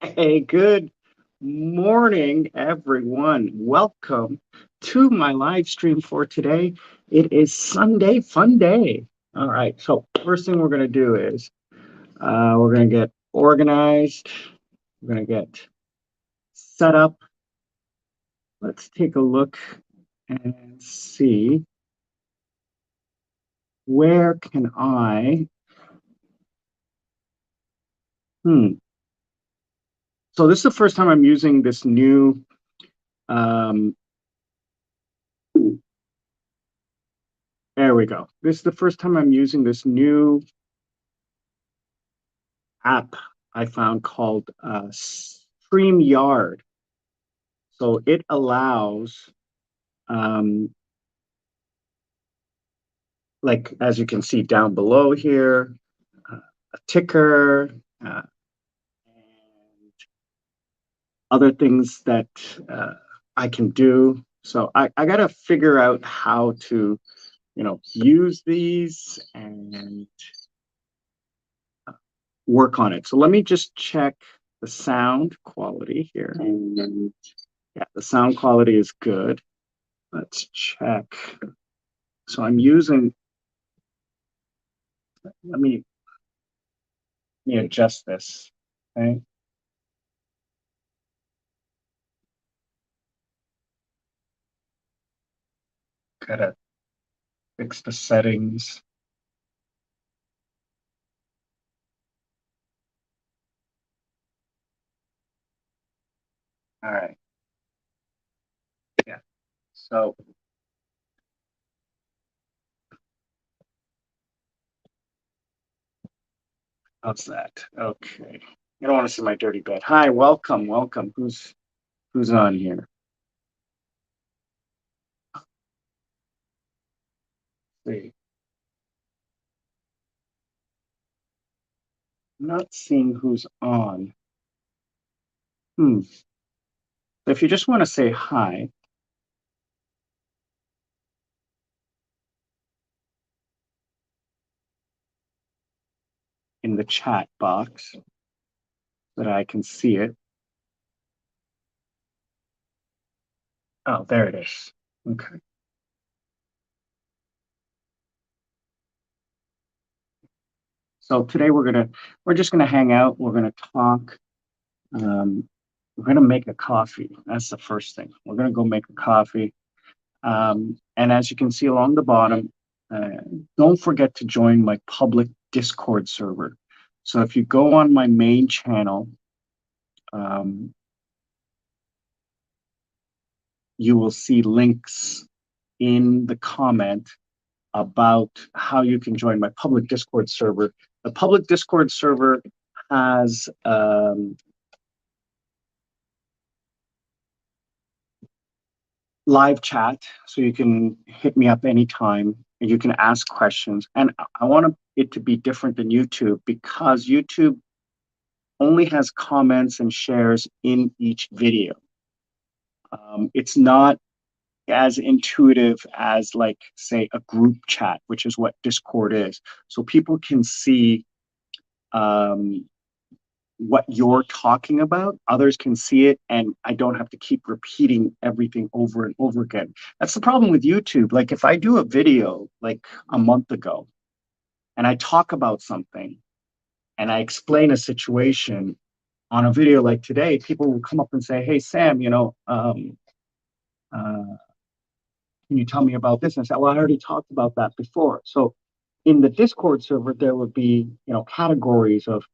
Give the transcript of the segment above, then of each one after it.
Hey, good morning, everyone. Welcome to my live stream for today. It is Sunday, fun day. All right, so first thing we're going to do is we're going to get organized. We're going to get set up. Let's take a look and see where can I. Hmm. So this is the first time I'm using this new. Um, there we go. This is the first time I'm using this new app I found called StreamYard. So it allows, um, like as you can see down below here, a ticker, and other things that I can do. So I got to figure out how to, use these and work on it. So let me just check the sound quality here. And yeah, the sound quality is good. Let's check. So I'm using, let me adjust this. Okay. Gotta fix the settings. All right. Yeah. So how's that? Okay. You don't want to see my dirty bed. Hi, welcome, welcome. Who's on here? Let's see. I'm not seeing who's on. Hmm. So if you just want to say hi in the chat box so that I can see it. Oh, there it is. Okay. So today we're just gonna hang out. We're gonna talk. Um, we're gonna make a coffee. That's the first thing. We're gonna go make a coffee. And as you can see along the bottom, uh, don't forget to join my public Discord server. So if you go on my main channel, um, you will see links in the comment about how you can join my public Discord server. The public Discord server has live chat, so you can hit me up anytime and you can ask questions. And I want it to be different than YouTube because YouTube only has comments and shares in each video. It's not as intuitive as, like, say, a group chat, which is what Discord is. So people can see um, what you're talking about. Others can see it, and I don't have to keep repeating everything over and over again. That's the problem with YouTube. Like, if I do a video like a month ago and I talk about something and I explain a situation on a video like today, people will come up and say, "Hey, Sam, uh, can you tell me about this?" And I said, "Well, I already talked about that before." So in the Discord server, there would be, categories of,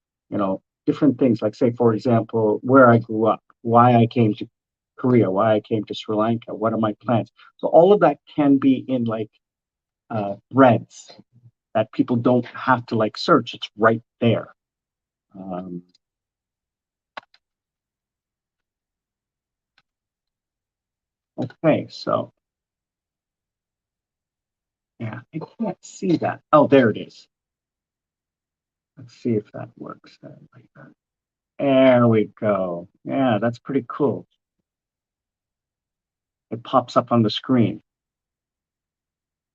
different things, like, say, for example, where I grew up, why I came to Korea, why I came to Sri Lanka, what are my plans. So all of that can be in, like, threads that people don't have to, like, search. It's right there. Um, okay, so yeah, I can't see that. Oh, there it is. Let's see if that works. Like that. There we go. Yeah, that's pretty cool. It pops up on the screen.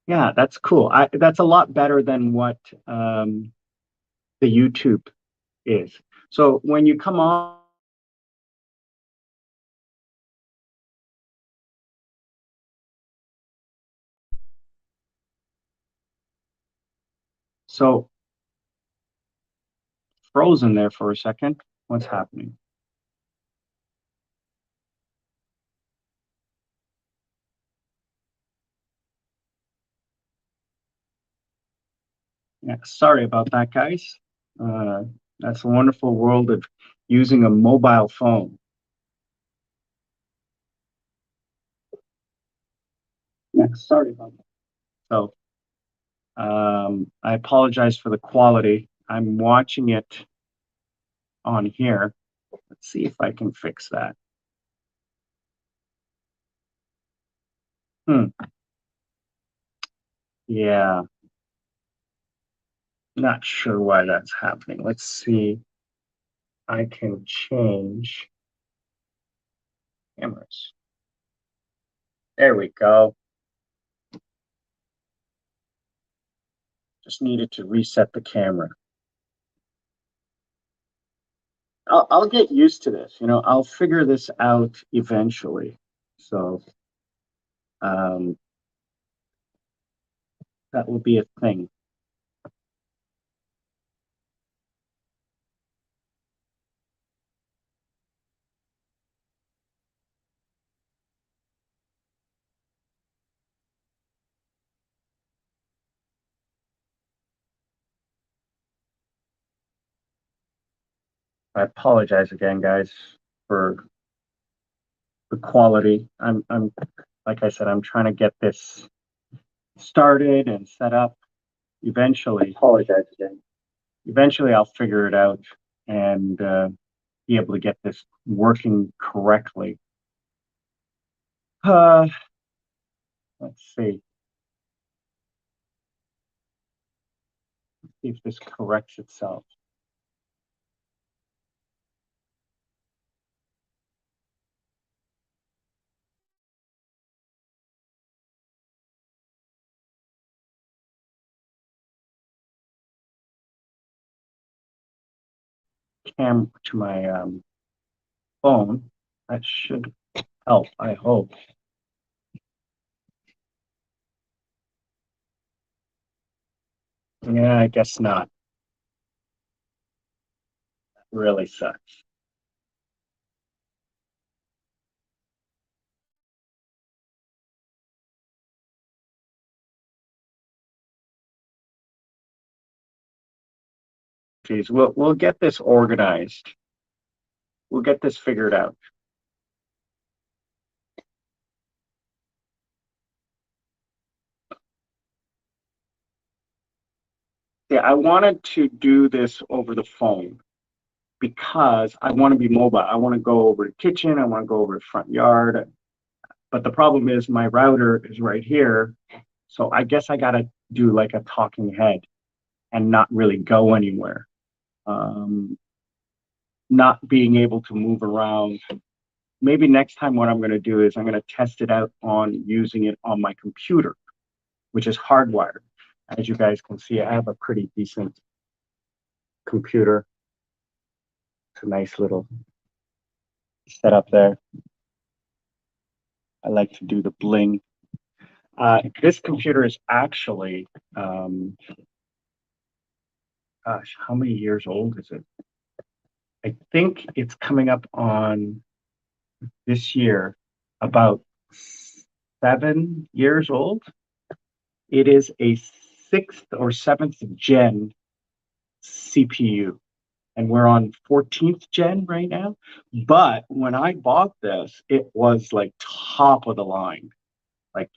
Yeah, that's cool. That's a lot better than what the YouTube is. So when you come on So frozen there for a second. What's happening? Yeah, sorry about that, guys. Uh, that's a wonderful world of using a mobile phone. Yeah, sorry about that. So I apologize for the quality. I'm watching it on here. Let's see if I can fix that. Hmm. Yeah, not sure why that's happening. Let's see. I can change cameras. There we go. Just needed to reset the camera. I'll get used to this. I'll figure this out eventually. So um, that will be a thing. I apologize again, guys, for the quality. I'm like I said, I'm trying to get this started and set up. Eventually, apologize again. Eventually, I'll figure it out and be able to get this working correctly. Uh, let's see if this corrects itself. Cam to my phone. That should help, I hope. Yeah, I guess not. Really sucks. Geez, we'll get this organized. We'll get this figured out. Yeah, I wanted to do this over the phone because I want to be mobile. I want to go over the kitchen. I want to go over the front yard. But the problem is my router is right here. So I guess I got to do like a talking head and not really go anywhere. Um, Not being able to move around. Maybe next time what I'm going to do is I'm going to test it out on using it on my computer, which is hardwired. As you guys can see, I have a pretty decent computer. It's a nice little setup there. I like to do the bling. This computer is actually, gosh, how many years old is it? I think it's coming up on this year about 7 years old. It is a sixth or seventh gen CPU, and we're on 14th gen right now. But when I bought this, it was like top of the line. Like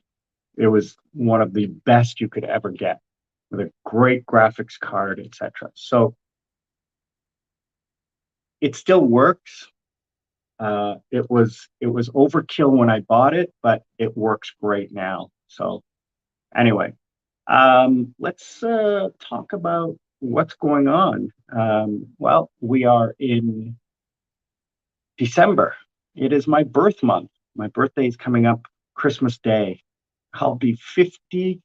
it was one of the best you could ever get with a great graphics card, etc. So it still works. It was overkill when I bought it, but it works great now. So anyway, let's talk about what's going on. Well, we are in December. It is my birth month. My birthday is coming up Christmas Day. I'll be 54.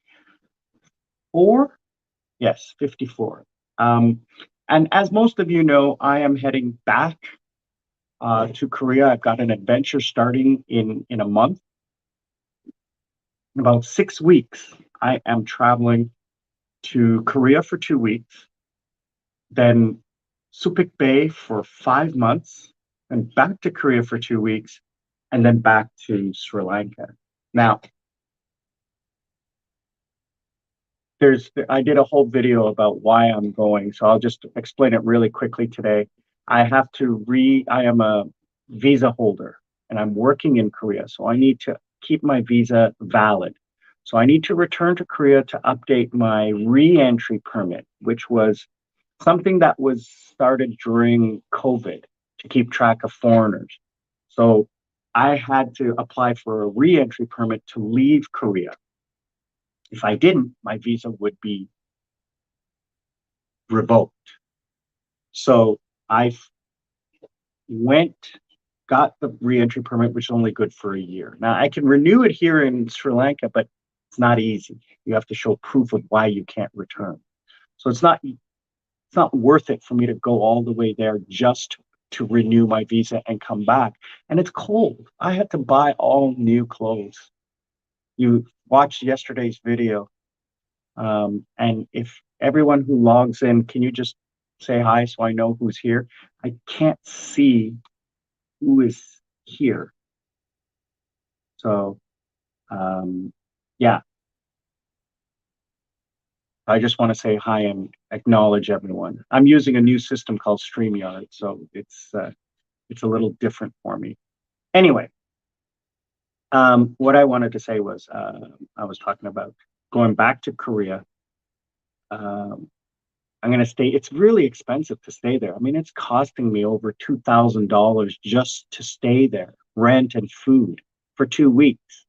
Yes, 54. Um, and as most of you know, I am heading back to Korea. I've got an adventure starting in a month. In about 6 weeks, I am traveling to Korea for 2 weeks, then Supik Bay for 5 months, and back to Korea for 2 weeks, and then back to Sri Lanka. Now, I did a whole video about why I'm going, so I'll just explain it really quickly today. I am a visa holder and I'm working in Korea, so I need to keep my visa valid. So I need to return to Korea to update my re-entry permit, which was something that was started during COVID to keep track of foreigners. So I had to apply for a re-entry permit to leave Korea. If I didn't, my visa would be revoked. So I went, got the reentry permit, which is only good for a year. Now I can renew it here in Sri Lanka, but it's not easy. You have to show proof of why you can't return. So it's not worth it for me to go all the way there just to renew my visa and come back. And it's cold. I had to buy all new clothes. You watched yesterday's video. And if everyone who logs in, can you just say hi so I know who's here? I can't see who is here. So, yeah, I just want to say hi and acknowledge everyone. I'm using a new system called StreamYard, so it's a little different for me. Anyway, what I wanted to say was I was talking about going back to Korea. Um, I'm going to stay. It's really expensive to stay there. I mean, it's costing me over $2,000 just to stay there, rent and food for 2 weeks.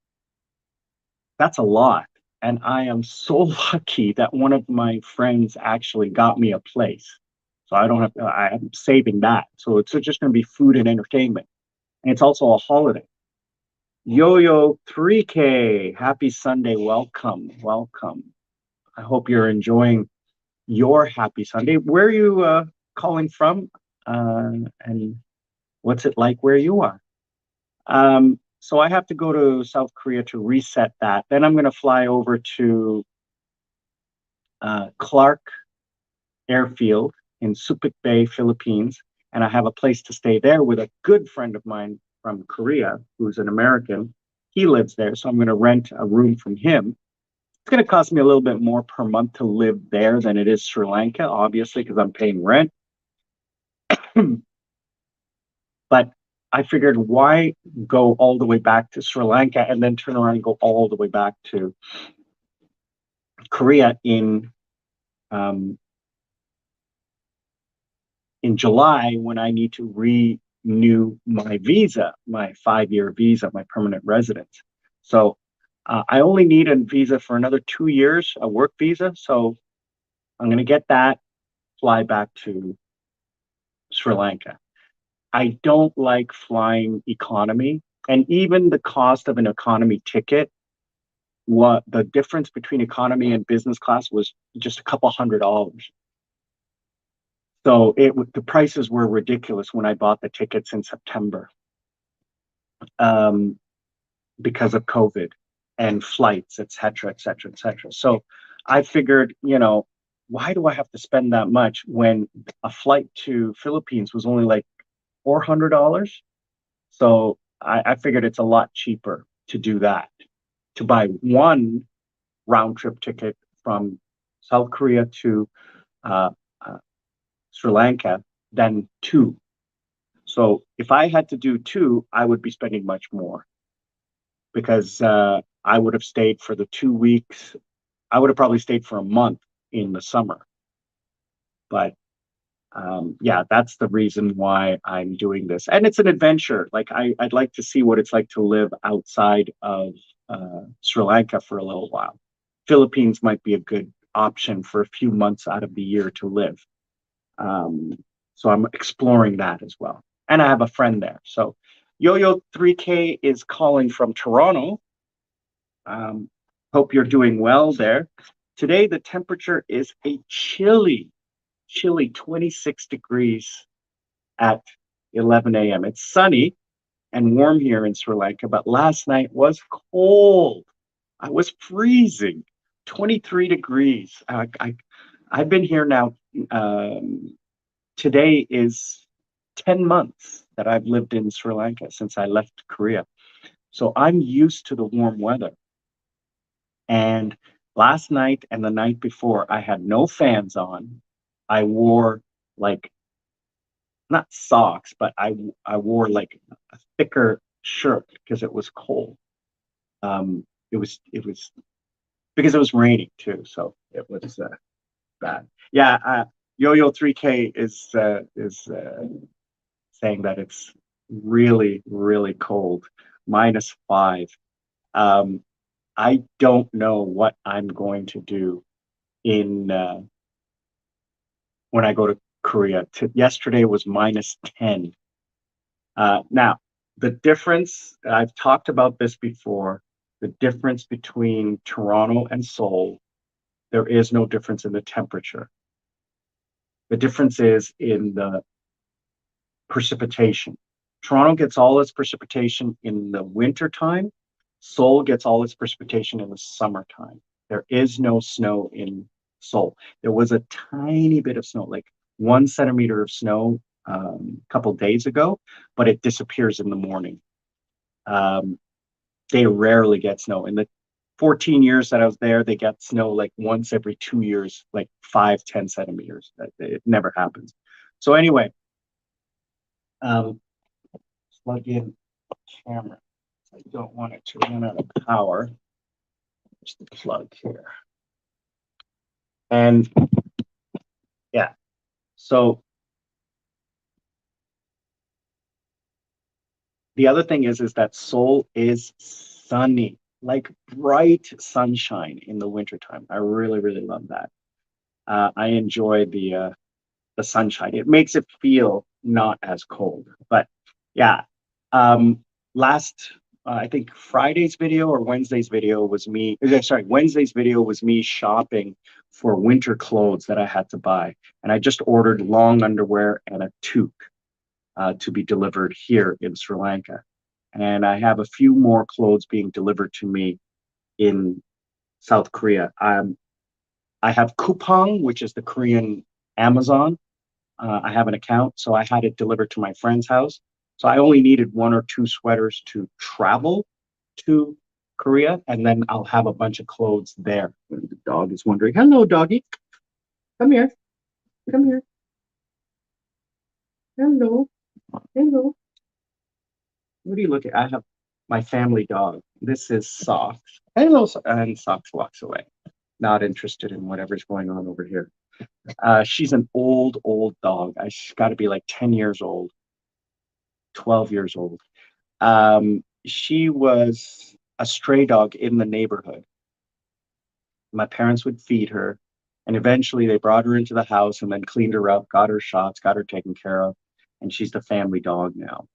That's a lot. And I am so lucky that one of my friends actually got me a place. So I don't have to, I'm saving that. So it's just going to be food and entertainment. And it's also a holiday. Yo Yo 3K, happy Sunday. Welcome. Welcome. I hope you're enjoying your happy Sunday. Where are you calling from? And what's it like where you are? So I have to go to South Korea to reset that. Then I'm going to fly over to Clark Airfield in Subic Bay, Philippines, and I have a place to stay there with a good friend of mine from Korea who's an American. He lives there, so I'm going to rent a room from him. It's going to cost me a little bit more per month to live there than it is Sri Lanka, obviously, because I'm paying rent. But I figured, why go all the way back to Sri Lanka and then turn around and go all the way back to Korea um, in July when I need to renew my visa, my 5-year visa, my permanent residence. So I only need a visa for another 2 years, a work visa. So I'm going to get that, fly back to Sri Lanka. I don't like flying economy. And even the cost of an economy ticket, what the difference between economy and business class was just a couple $100. So the prices were ridiculous when I bought the tickets in September, um, because of COVID and flights, et cetera, et cetera, et cetera. So I figured, why do I have to spend that much when a flight to Philippines was only like $400? So I figured it's a lot cheaper to do that, to buy one round trip ticket from South Korea to uh, uh, Sri Lanka than two. So if I had to do two, I would be spending much more because I would have stayed for the 2 weeks. I would have probably stayed for a month in the summer. But yeah, that's the reason why I'm doing this. And it's an adventure. Like I'd like to see what it's like to live outside of Sri Lanka for a little while. Philippines might be a good option for a few months out of the year to live. Um, so I'm exploring that as well. And I have a friend there. So Yo-Yo 3K is calling from Toronto. Hope you're doing well there. Today, the temperature is a chilly 26 degrees at 11 a.m. It's sunny and warm here in Sri Lanka, but last night was cold. I was freezing. 23 degrees. I've been here now. Um, Today is 10 months that I've lived in Sri Lanka since I left Korea. So I'm used to the warm weather. And last night and the night before, I had no fans on. I wore like not socks, but I wore like a thicker shirt because it was cold. It was because it was raining too, so it was bad. Yeah, Yo-Yo 3K is saying that it's really really cold, -5. Um, I don't know what I'm going to do in when I go to Korea. Yesterday was -10. Now, the difference, I've talked about this before, the difference between Toronto and Seoul, there is no difference in the temperature. The difference is in the precipitation. Toronto gets all its precipitation in the winter time. Seoul gets all its precipitation in the summertime. There is no snow in Seoul. There was a tiny bit of snow, like 1 centimeter of snow a couple days ago, but it disappears in the morning. Um, they rarely get snow. In the 14 years that I was there, they get snow like once every 2 years, like 5, 10 centimeters. It never happens. So anyway, um, plug in camera. I don't want it to run out of power. There's the plug here. And yeah, so the other thing is that Seoul is sunny, like bright sunshine in the wintertime. I really, really love that. I enjoy the sunshine. It makes it feel not as cold. But yeah, last I think Friday's video or Wednesday's video was me. Sorry, Wednesday's video was me shopping for winter clothes that I had to buy, and I just ordered long underwear and a toque to be delivered here in Sri Lanka. And I have a few more clothes being delivered to me in South Korea. I have Coupang, which is the Korean Amazon. I have an account, so I had it delivered to my friend's house. So I only needed 1 or 2 sweaters to travel to Korea, and then I'll have a bunch of clothes there. The dog is wondering, "Hello, doggy, come here, come here, hello, hello." What are you looking at? I have my family dog. This is Socks. Hello, and Socks walks away, not interested in whatever's going on over here. She's an old dog. She's got to be like 10 years old, 12 years old. She was a stray dog in the neighborhood. My parents would feed her, and eventually they brought her into the house and then cleaned her up, got her shots, got her taken care of, and she's the family dog now.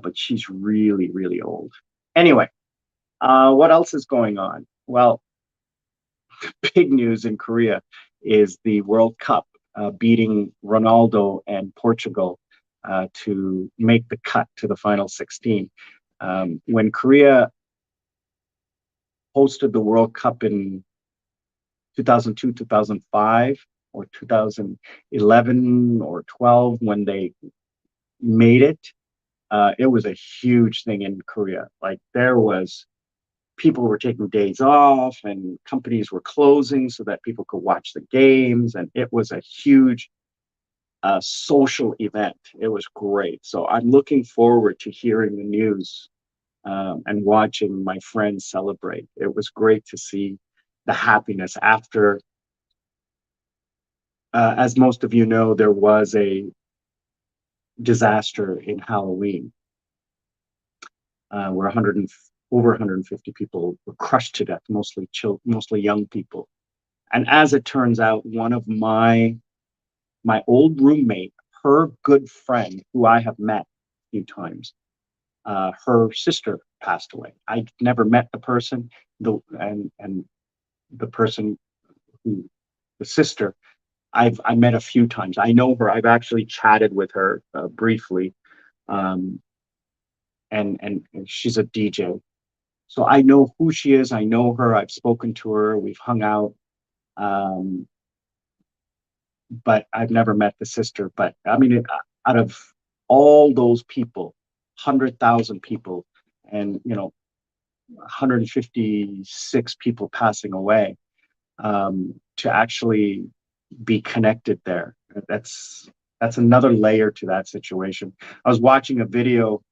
But she's really, really old. Anyway, what else is going on? Well, big news in Korea is the World Cup beating Ronaldo and Portugal to make the cut to the final 16. When Korea hosted the World Cup in 2002, 2005, or 2011 or 12, when they made it was a huge thing in Korea. Like there was people were taking days off and companies were closing so that people could watch the games, and it was a huge social event. It was great. So I'm looking forward to hearing the news and watching my friends celebrate. It was great to see the happiness after, as most of you know, there was a disaster in Halloween where over 150 people were crushed to death, mostly young people. And as it turns out, one of my old roommate, her good friend, who I have met a few times, her sister passed away. I never met the person, and the person who the sister I met a few times. I know her. I've actually chatted with her briefly, um, and she's a DJ. So I know who she is. I know her. I've spoken to her. We've hung out. Um, but I've never met the sister. But I mean, out of all those people, 100,000 people, and 156 people passing away, to actually be connected there. That's another layer to that situation. I was watching a video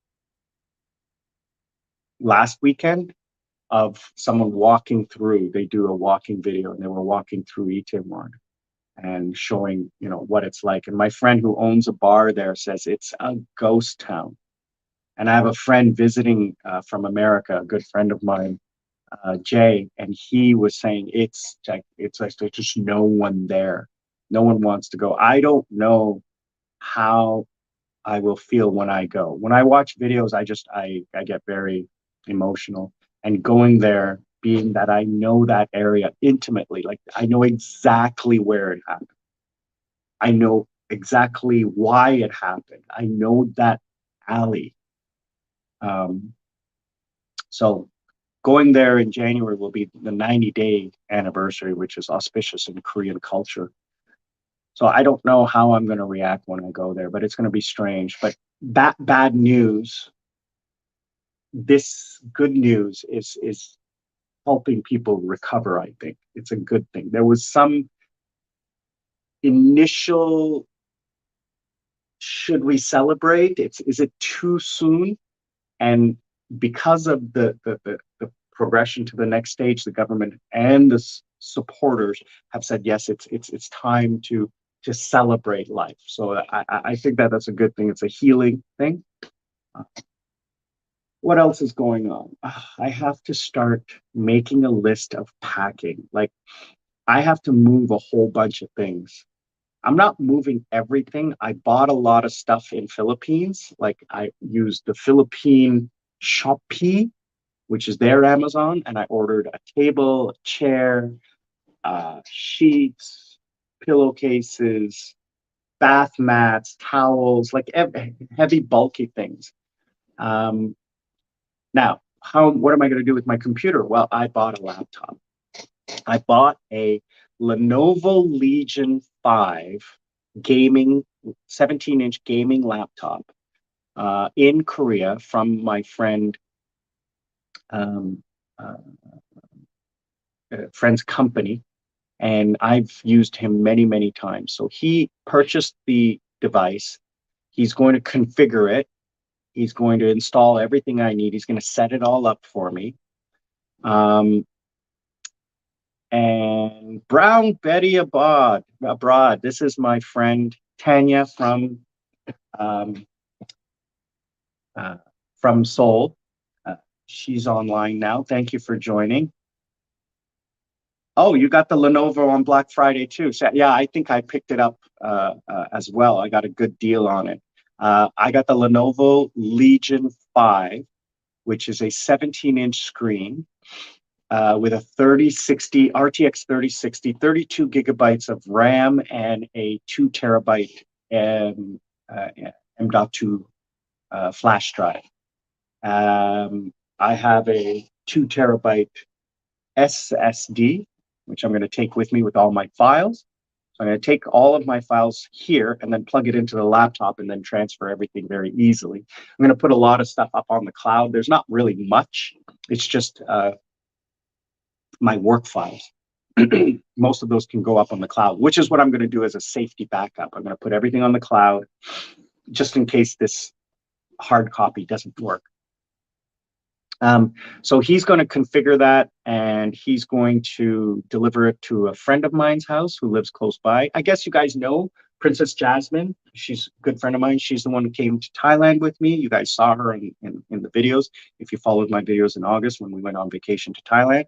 last weekend of someone walking through. They do a walking video, and they were walking through Itaewon and showing what it's like. And my friend who owns a bar there says it's a ghost town. And I have a friend visiting from America, a good friend of mine, Jay, and he was saying it's like there's just no one there. No one wants to go. I don't know how I will feel when I go. When I watch videos, I get very emotional. And going there, being that I know that area intimately, like I know exactly where it happened. I know exactly why it happened. I know that alley. Um, so going there in January will be the 90-day anniversary, which is auspicious in Korean culture. So I don't know how I'm going to react when I go there, but it's going to be strange. But that bad news, this good news is helping people recover. I think it's a good thing. There was some initial, should we celebrate? Is it too soon? And because of the progression to the next stage, the government and the supporters have said yes, it's time to celebrate life. So I think that that's a good thing. It's a healing thing. What else is going on? I have to start making a list of packing. Like I have to move a whole bunch of things. I'm not moving everything. I bought a lot of stuff in Philippines. Like I used the Philippine Shopee, which is their Amazon, and I ordered a table, a chair, sheets, pillowcases, bath mats, towels, like heavy, bulky things. Um, Now, what am I going to do with my computer? Well, I bought a laptop. I bought a Lenovo Legion 5 gaming 17-inch gaming laptop in Korea from my um, uh, friend's company, and I've used him many, many times. So he purchased the device. He's going to configure it. He's going to install everything I need. He's going to set it all up for me. Um, and Brown Betty abroad. This is my friend Tanya um, uh, from Seoul. Uh, she's online now. Thank you for joining. Oh, you got the Lenovo on Black Friday too. So, yeah, I think I picked it up as well. I got a good deal on it. I got the Lenovo Legion 5, which is a 17-inch screen with a 3060 RTX 3060, 32 gigabytes of RAM, and a 2 terabyte uh, M.2 flash drive. I have a 2 terabyte SSD, which I'm going to take with me with all my files. So I'm going to take all of my files here and then plug it into the laptop and then transfer everything very easily. I'm going to put a lot of stuff up on the cloud. There's not really much. It's just my work files. Most of those can go up on the cloud, which is what I'm going to do as a safety backup. I'm going to put everything on the cloud just in case this hard copy doesn't work. So he's going to configure that, and he's going to deliver it to a friend of mine's house who lives close by. I guess you guys know Princess Jasmine. She's a good friend of mine. She's the one who came to Thailand with me. You guys saw her in the videos. If you followed my videos in August when we went on vacation to Thailand.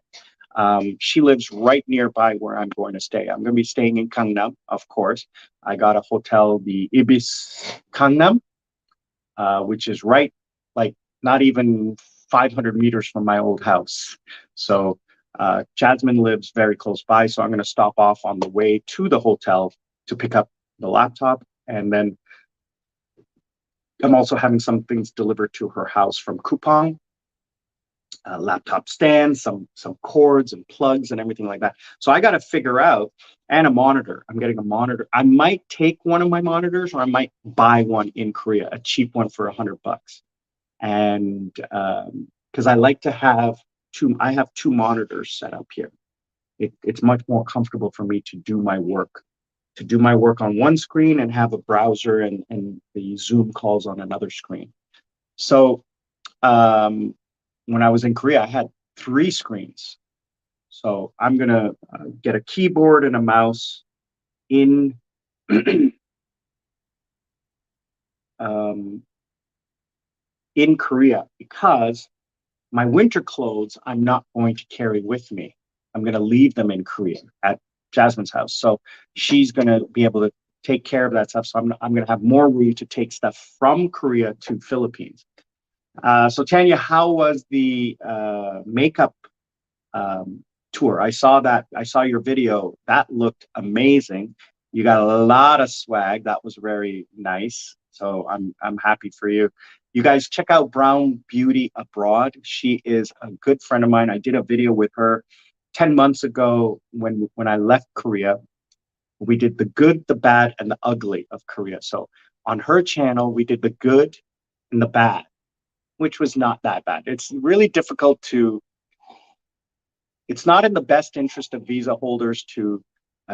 She lives right nearby where I'm going to stay. I'm going to be staying in Gangnam, of course. I got a hotel, the Ibis Gangnam, which is right, like, not even 500 meters from my old house. So Jasmine lives very close by. So I'm going to stop off on the way to the hotel to pick up the laptop. And then I'm also having some things delivered to her house from Kupang. laptop stand, some cords and plugs and everything like that. So I got to figure out, and a monitor. I'm getting a monitor. I might take one of my monitors, or I might buy one in Korea, a cheap one for $100. And because I like to have two, I have two monitors set up here. It's much more comfortable for me to do my work on one screen and have a browser and the Zoom calls on another screen. So um, when I was in Korea, I had three screens. So I'm gonna get a keyboard and a mouse in um, in Korea, because my winter clothes I'm not going to carry with me. I'm going to leave them in Korea at Jasmine's house. So she's going to be able to take care of that stuff. So I'm going to have more room to take stuff from Korea to Philippines. So Tanya, how was the makeup tour? I saw your video. That looked amazing. You got a lot of swag. That was very nice. So I'm happy for you. You guys check out Brown Beauty Abroad. She is a good friend of mine. I did a video with her 10 months ago when I left Korea. We did the good, the bad, and the ugly of Korea. So on her channel, we did the good and the bad, which was not that bad. It's really difficult to it's not in the best interest of visa holders to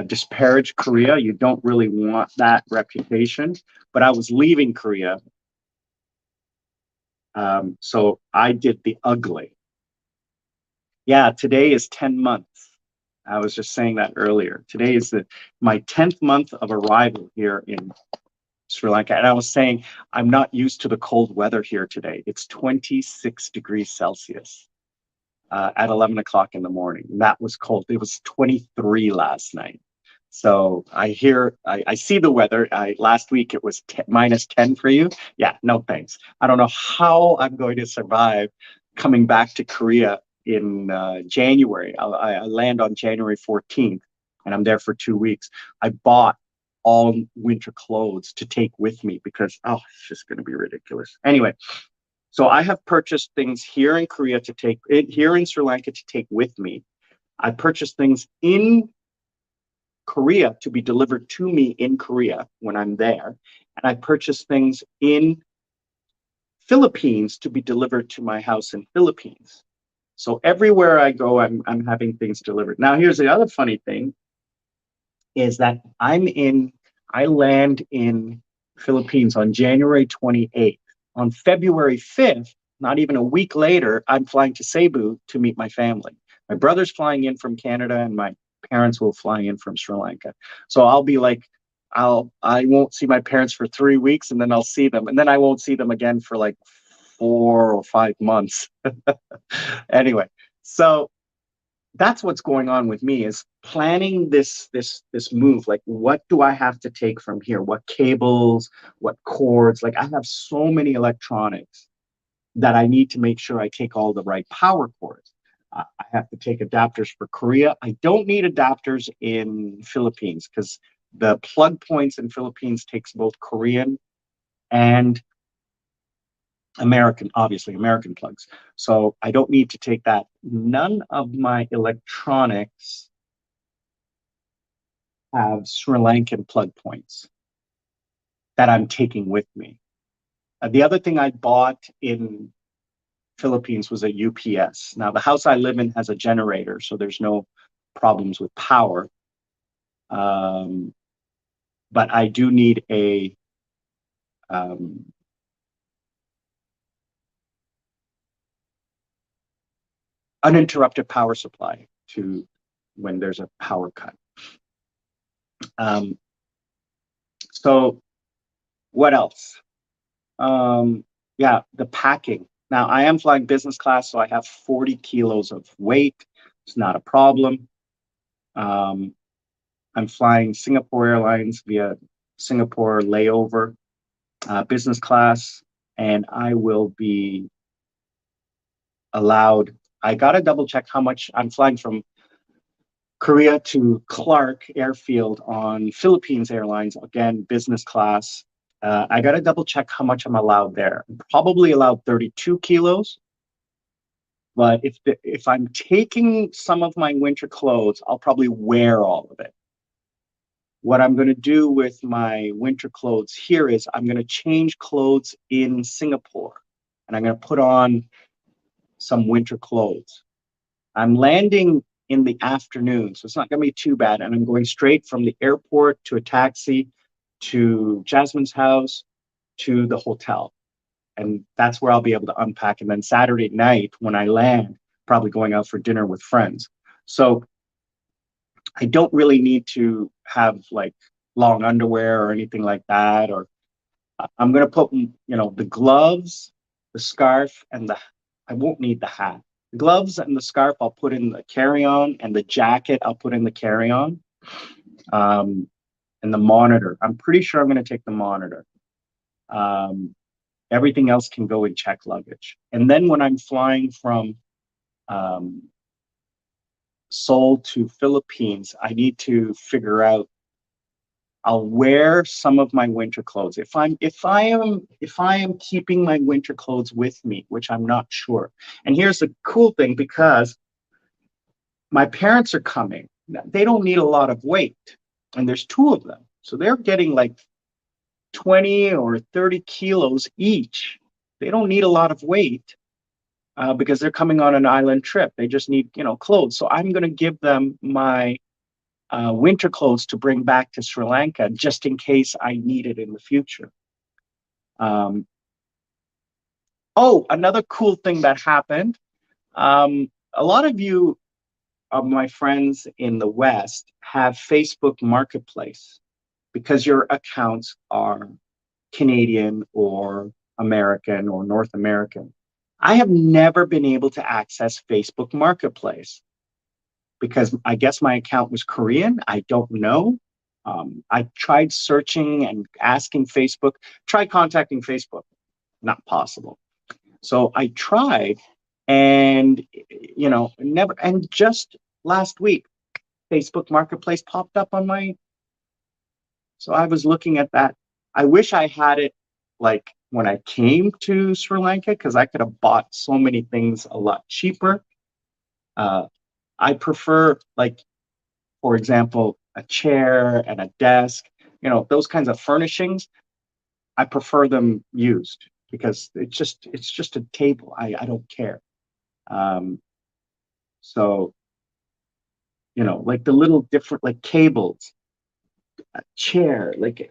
disparage Korea. You don't really want that reputation. But I was leaving Korea, so I did the ugly. Yeah, today is 10 months. I was just saying that earlier. Today is my 10th month of arrival here in Sri Lanka. And I was saying, I'm not used to the cold weather here today. It's 26 degrees Celsius. At 11 o'clock in the morning. That was cold. It was 23 last night. So I see the weather. Last week it was minus 10 for you. Yeah, no thanks. I don't know how I'm going to survive coming back to Korea in January. I land on January 14th and I'm there for 2 weeks. I bought all winter clothes to take with me because, oh, it's just going to be ridiculous. Anyway, so I have purchased things here in Korea to take here in Sri Lanka to take with me. I purchased things in Korea to be delivered to me in Korea when I'm there. And I purchased things in Philippines to be delivered to my house in Philippines. So everywhere I go, I'm having things delivered. Now, here's the other funny thing is that I land in Philippines on January 28th. On February 5th, not even a week later, I'm flying to Cebu to meet my family. My brother's flying in from Canada and my parents will fly in from Sri Lanka. So I'll be like, I won't see my parents for 3 weeks and then I'll see them. And then I won't see them again for like 4 or 5 months. Anyway, so that's what's going on with me is planning this move. Like, what do I have to take from here? What cables, what cords? Like, I have so many electronics that I need to make sure I take all the right power cords. I have to take adapters for Korea. I don't need adapters in Philippines because the plug points in Philippines takes both Korean and American, obviously American plugs. So I don't need to take that. None of my electronics have Sri Lankan plug points that I'm taking with me. The other thing I bought in Philippines was a UPS. Now the house I live in has a generator, so there's no problems with power. Um, but I do need a um, uninterrupted power supply to when there's a power cut. Um, so what else? Yeah, the packing. Now I am flying business class, so I have 40 kilos of weight. It's not a problem. Um, I'm flying Singapore Airlines via Singapore layover, business class, and I will be allowed. I got to double check how much I'm flying from Korea to Clark Airfield on Philippines Airlines, again, business class. I got to double check how much I'm allowed there. I'm probably allowed 32 kilos. But if I'm taking some of my winter clothes, I'll probably wear all of it. What I'm going to do with my winter clothes here is I'm going to change clothes in Singapore, and I'm going to put on some winter clothes. I'm landing in the afternoon, so it's not going to be too bad. And I'm going straight from the airport to a taxi to Jasmine's house to the hotel. And that's where I'll be able to unpack. And then Saturday night, when I land, probably going out for dinner with friends. So I don't really need to have like long underwear or anything like that. Or I'm going to put, the gloves, the scarf, and I won't need the hat. The gloves and the scarf I'll put in the carry-on, and the jacket I'll put in the carry-on. Um, and the monitor, I'm pretty sure I'm going to take the monitor. Um, Everything else can go in check luggage. And then when I'm flying from um, Seoul to Philippines, I need to figure out. I'll wear some of my winter clothes. If I am keeping my winter clothes with me, which I'm not sure. And here's the cool thing, because my parents are coming. They don't need a lot of weight, and there's two of them. So they're getting like 20 or 30 kilos each. They don't need a lot of weight because they're coming on an island trip. They just need, clothes. So I'm going to give them my winter clothes to bring back to Sri Lanka just in case I need it in the future. Um, oh, another cool thing that happened. A lot of my friends in the West have Facebook Marketplace because your accounts are Canadian or American or North American. I have never been able to access Facebook Marketplace because I guess my account was Korean. I don't know. I tried searching and asking Facebook, tried contacting Facebook, not possible. So I tried, and never. And just last week, Facebook Marketplace popped up on my. So I was looking at that. I wish I had it like when I came to Sri Lanka because I could have bought so many things a lot cheaper. Uh, I prefer, like, for example, a chair and a desk, those kinds of furnishings. I prefer them used because it's just a table. I don't care. Um, so like the little different like cables, a chair, like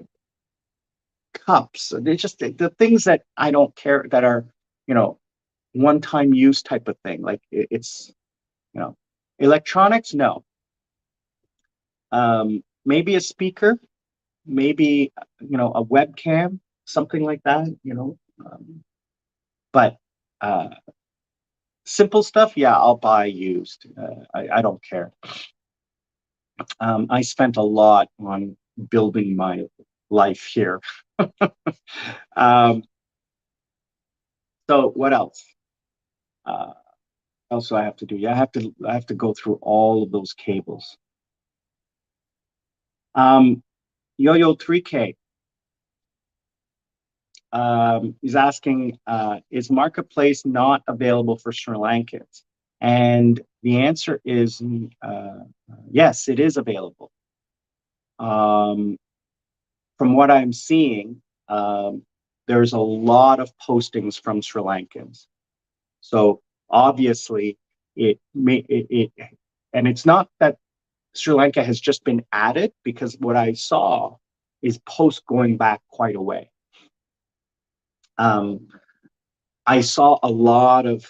cups. They just the things that I don't care that are you know one-time use type of thing. Like it's you know electronics. No, maybe a speaker, maybe a webcam, something like that. But uh, simple stuff, yeah, I'll buy used. I don't care. I spent a lot on building my life here. So what else? Uh, also, I have to do. Yeah, I have to go through all of those cables. Yo-Yo 3K is asking, is Marketplace not available for Sri Lankans? And the answer is yes, it is available. Um, from what I'm seeing, there's a lot of postings from Sri Lankans. So obviously, and it's not that Sri Lanka has just been added because what I saw is posts going back quite a way. Um, I saw a lot of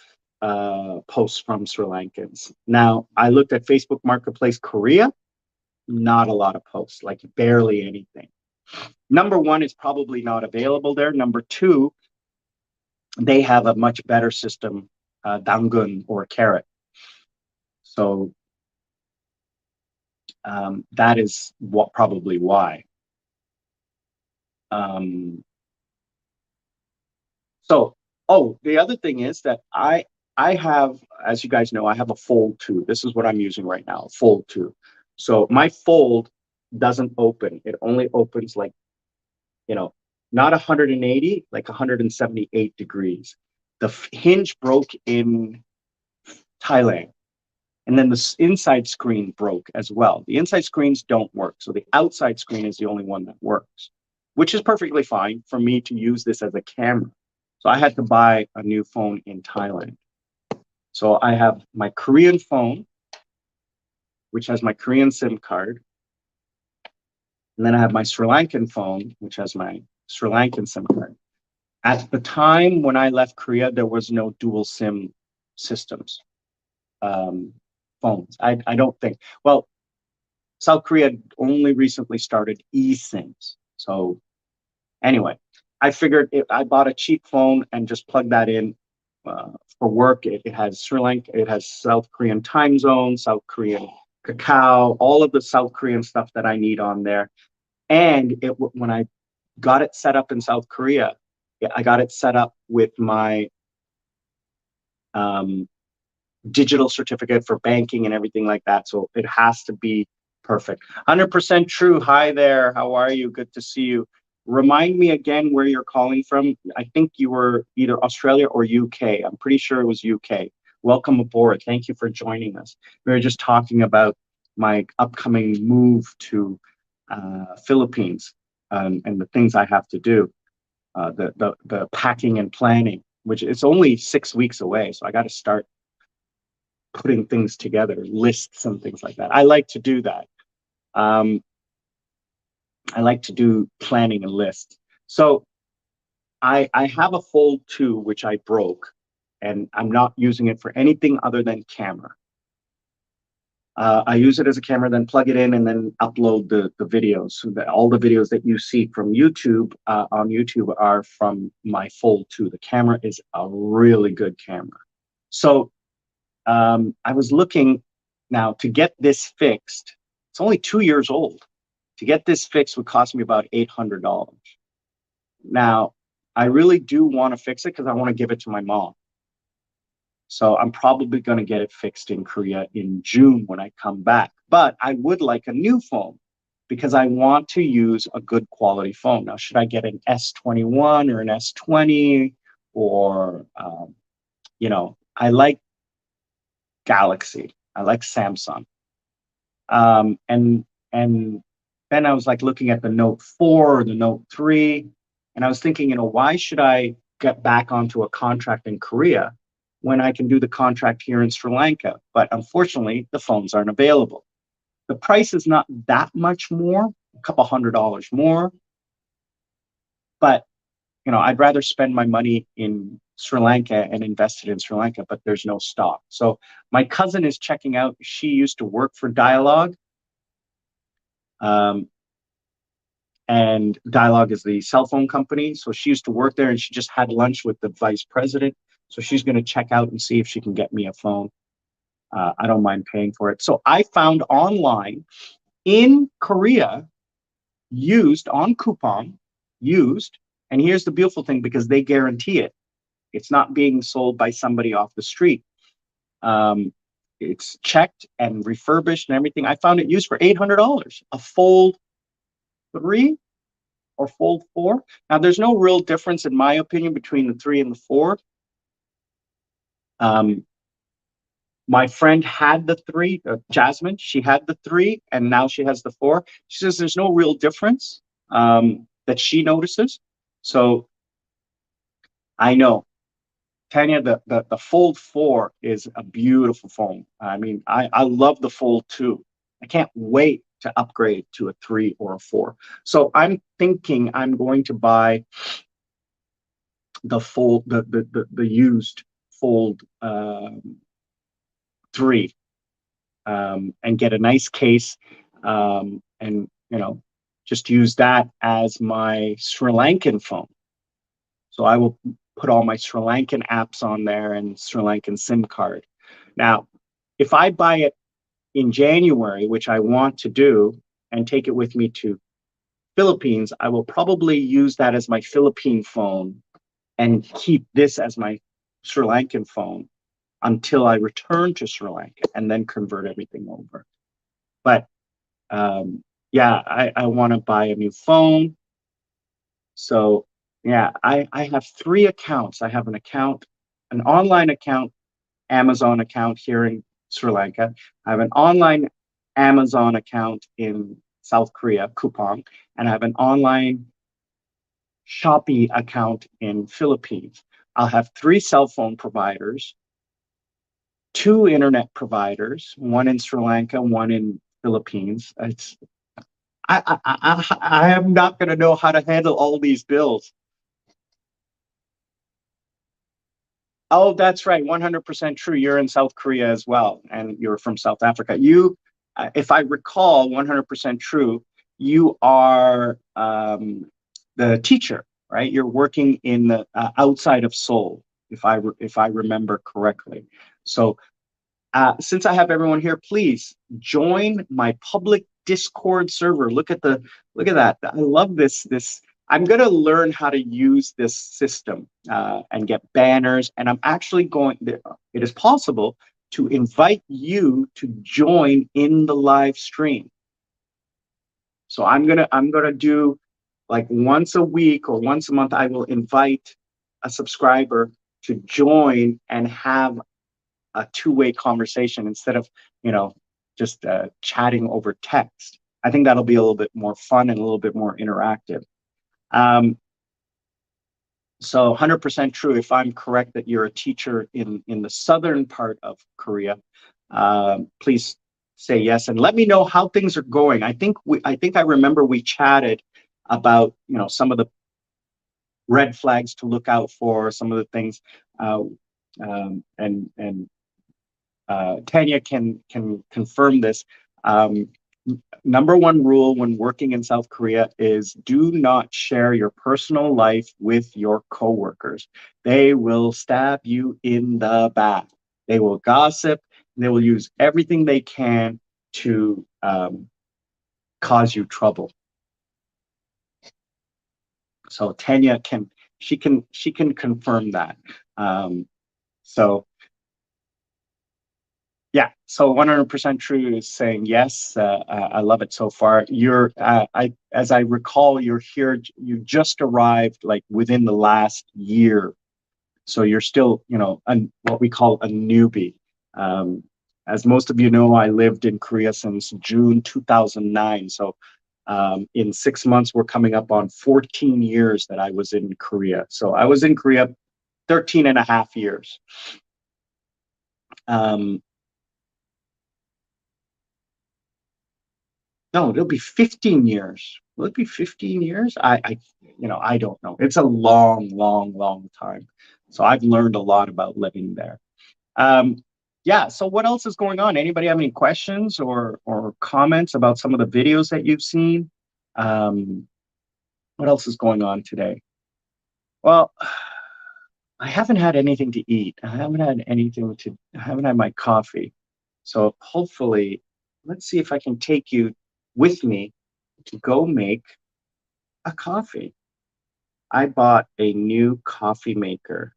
posts from Sri Lankans. Now, I looked at Facebook Marketplace Korea, not a lot of posts, like barely anything. Number one, is probably not available there. Number two, they have a much better system, Dangun or Carrot. So that is what probably why. Um, so, oh, the other thing is that I have, as you guys know, I have a Fold 2. This is what I'm using right now, Fold 2. So my Fold doesn't open. It only opens like, you know, not 180, like 178 degrees. The hinge broke in Thailand. And then the inside screen broke as well. The inside screens don't work. So the outside screen is the only one that works, which is perfectly fine for me to use this as a camera. So I had to buy a new phone in Thailand. So I have my Korean phone, which has my Korean SIM card. And then I have my Sri Lankan phone, which has my Sri Lankan SIM card. At the time when I left Korea, there was no dual SIM systems, phones. I don't think. Well, South Korea only recently started eSIMs. So anyway, I figured I bought a cheap phone and just plugged that in for work. It has Sri Lanka, it has South Korean time zone, South Korean cacao, all of the South Korean stuff that I need on there. And when I got it set up in South Korea, I got it set up with my digital certificate for banking and everything like that. So it has to be perfect. 100% true. Hi there. How are you? Good to see you. Remind me again where you're calling from. I think you were either Australia or UK. I'm pretty sure it was UK. Welcome aboard. Thank you for joining us. We were just talking about my upcoming move to Philippines, and the things I have to do, the packing and planning, which it's only 6 weeks away. So I got to start putting things together, lists and things like that. I like to do that. I like to do planning and lists. So I have a Fold 2, which I broke, and I'm not using it for anything other than camera. I use it as a camera, then plug it in, and then upload the videos. So that all the videos that you see from YouTube on YouTube are from my Fold 2. The camera is a really good camera. So I was looking now to get this fixed. It's only 2 years old. To get this fixed would cost me about $800. Now, I really do want to fix it because I want to give it to my mom. So I'm probably going to get it fixed in Korea in June when I come back. But I would like a new phone because I want to use a good quality phone. Now, should I get an S21 or an S20 or, I like Galaxy. I like Samsung. And then I was like looking at the Note 4 or the Note 3, and I was thinking, why should I get back onto a contract in Korea when I can do the contract here in Sri Lanka? But unfortunately, the phones aren't available. The price is not that much more, a couple $100 more, but I'd rather spend my money in Sri Lanka and invest it in Sri Lanka, but there's no stock. So my cousin is checking out. She used to work for Dialogue. And Dialogue is the cell phone company. So she used to work there, and she just had lunch with the vice president. So she's going to check out and see if she can get me a phone. I don't mind paying for it. So I found online in Korea, used on coupon, used. And here's the beautiful thing, because they guarantee it. It's not being sold by somebody off the street. It's checked and refurbished and everything. I found it used for $800, a Fold 3 or Fold 4. Now, there's no real difference, in my opinion, between the 3 and the 4. My friend had the 3, Jasmine. She had the 3, and now she has the 4. She says there's no real difference that she notices. So I know, Tanya, the Fold 4 is a beautiful phone. I mean, I love the Fold 2. I can't wait to upgrade to a 3 or a 4. So I'm thinking I'm going to buy the used Fold 3 and get a nice case, and just use that as my Sri Lankan phone. So I will put all my Sri Lankan apps on there and Sri Lankan SIM card. Now, if I buy it in January, which I want to do, and take it with me to Philippines, I will probably use that as my Philippine phone and keep this as my Sri Lankan phone until I return to Sri Lanka, and then convert everything over. But yeah, I want to buy a new phone. So yeah, I have 3 accounts. I have an account, an online account, Amazon account here in Sri Lanka. I have an online Amazon account in South Korea, Kupang, and I have an online Shopee account in Philippines. I'll have 3 cell phone providers, 2 internet providers, one in Sri Lanka, one in Philippines. I am not going to know how to handle all these bills. Oh, that's right. 100% true. You're in South Korea as well, and you're from South Africa. If I recall, 100% true, you are the teacher, right? You're working in the outside of Seoul, if I remember correctly. So since I have everyone here, please join my public Discord server. Look at that. I love this. I'm going to learn how to use this system and get banners. And I'm actually going. It is possible to invite you to join in the live stream. So I'm gonna do like once a week or once a month. I will invite a subscriber to join and have a two-way conversation instead of just chatting over text. I think that'll be a little bit more fun and a little bit more interactive. um, so 100% true. If I'm correct that you're a teacher in the southern part of Korea, please say yes and let me know how things are going. I remember we chatted about some of the red flags to look out for, some of the things, and Tanya can confirm this. Number one rule when working in South Korea is do not share your personal life with your coworkers. They will stab you in the back. They will gossip. They will use everything they can to cause you trouble. So Tanya can confirm that. So yeah, so 100% true is saying yes. I love it so far. As I recall, you're here. You just arrived like within the last year, so you're still, what we call a newbie. As most of you know, I lived in Korea since June 2009. So in 6 months, we're coming up on 14 years that I was in Korea. So I was in Korea 13 and a half years. No, it'll be 15 years. Will it be 15 years? I don't know. It's a long, long, long time. So I've learned a lot about living there. Yeah. So what else is going on? Anybody have any questions or comments about some of the videos that you've seen? What else is going on today? Well, I haven't had anything to eat. I haven't had my coffee. So hopefully, let's see if I can take you with me to go make a coffee. I bought a new coffee maker,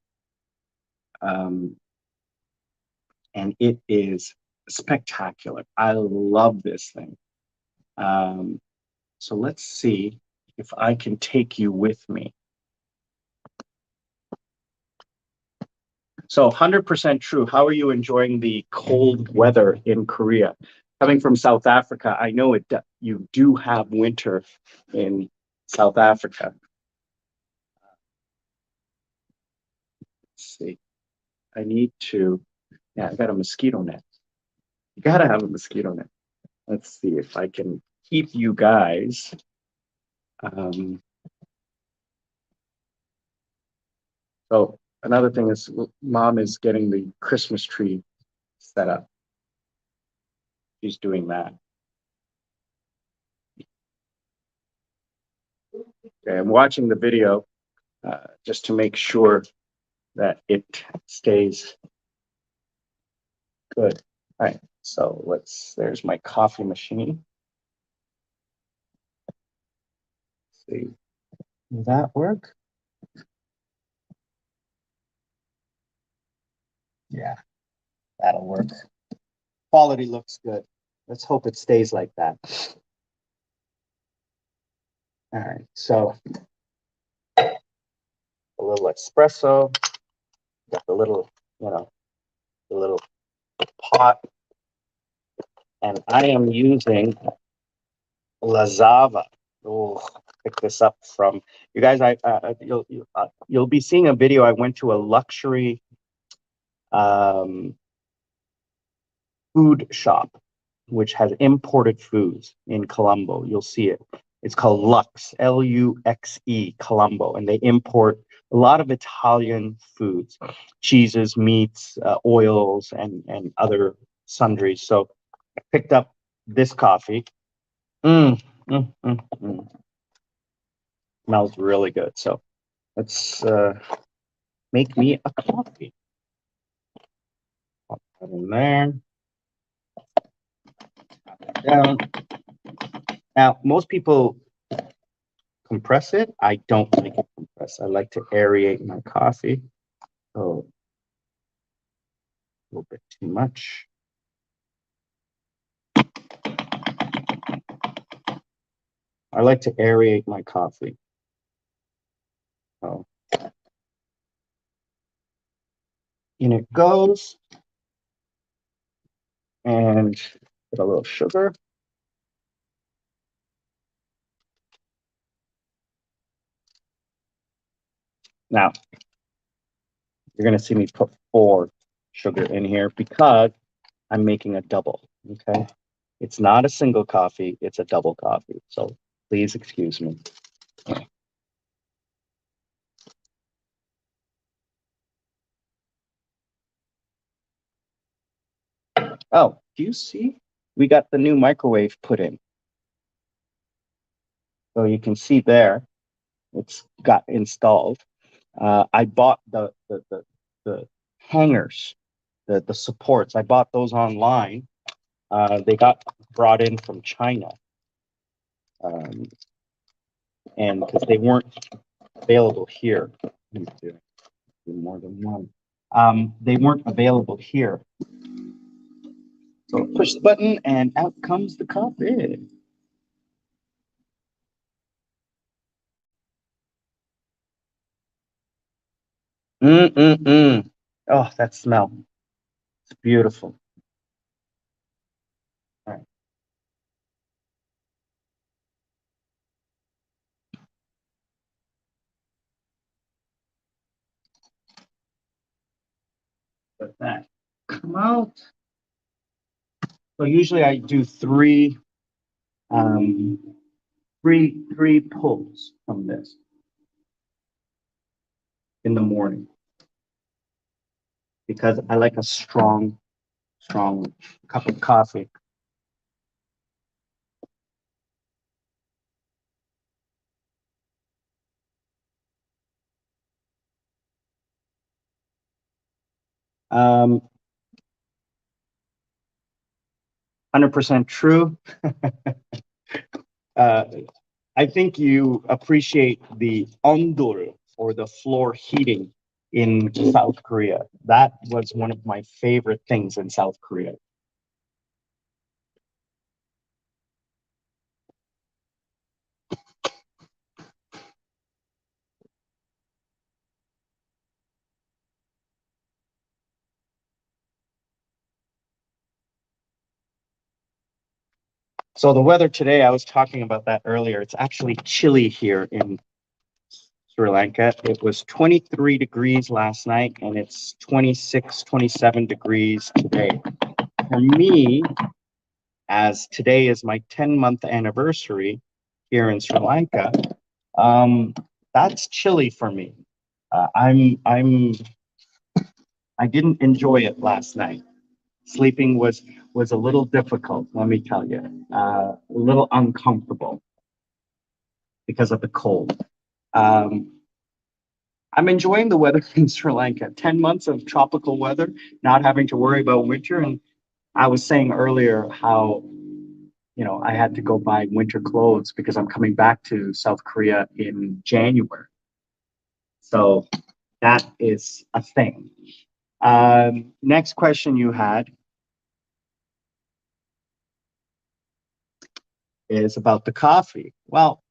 and it is spectacular. I love this thing. So let's see if I can take you with me. So 100% true. How are you enjoying the cold weather in Korea? Coming from South Africa, I know you do have winter in South Africa. Let's see. I got a mosquito net. You gotta have a mosquito net. Let's see if I can keep you guys. So another thing is mom is getting the Christmas tree set up. She's doing that. Okay, I'm watching the video just to make sure that it stays good. All right, so there's my coffee machine. Let's see, will that work? Yeah, that'll work. Quality looks good. Let's hope it stays like that. All right, so a little espresso, got the little, the little pot, and I am using Lazava. Oh, pick this up from you guys. You'll be seeing a video. I went to a luxury um, food shop, which has imported foods in Colombo. You'll see it. It's called Lux, Luxe, Colombo, and they import a lot of Italian foods, cheeses, meats, oils, and other sundries. So I picked up this coffee. Mm, mm. Smells really good. So let's make me a coffee. Pop that in there. Down. Now, most people compress it. I don't like it compressed. I like to aerate my coffee. Oh, a little bit too much. I like to aerate my coffee. So in it goes. And put a little sugar. Now, you're going to see me put 4 sugar in here because I'm making a double, okay? It's not a single coffee, it's a double coffee. So please excuse me. Oh, do you see? We got the new microwave put in. So you can see there, it's got installed. I bought the hangers, the supports. I bought those online. They got brought in from China. And because they weren't available here. More than one. They weren't available here. So push the button and out comes the coffee. Oh, that smell. It's beautiful. All right. Let that come out. So usually I do um, three pulls from this in the morning because I like a strong cup of coffee. Um, 100% true. uh, I think you appreciate the ondol or the floor heating in South Korea. That was one of my favorite things in South Korea. So the weather today, I was talking about that earlier. It's actually chilly here in Sri Lanka. It was 23 degrees last night and it's 26, 27 degrees today. For me, as today is my 10-month anniversary here in Sri Lanka, um, that's chilly for me. I didn't enjoy it last night. Sleeping was a little difficult, let me tell you, a little uncomfortable because of the cold. Um, I'm enjoying the weather in Sri Lanka. 10 months of tropical weather, not having to worry about winter. And I was saying earlier how I had to go buy winter clothes because I'm coming back to South Korea in January. So that is a thing. Next question you had is about the coffee. Well,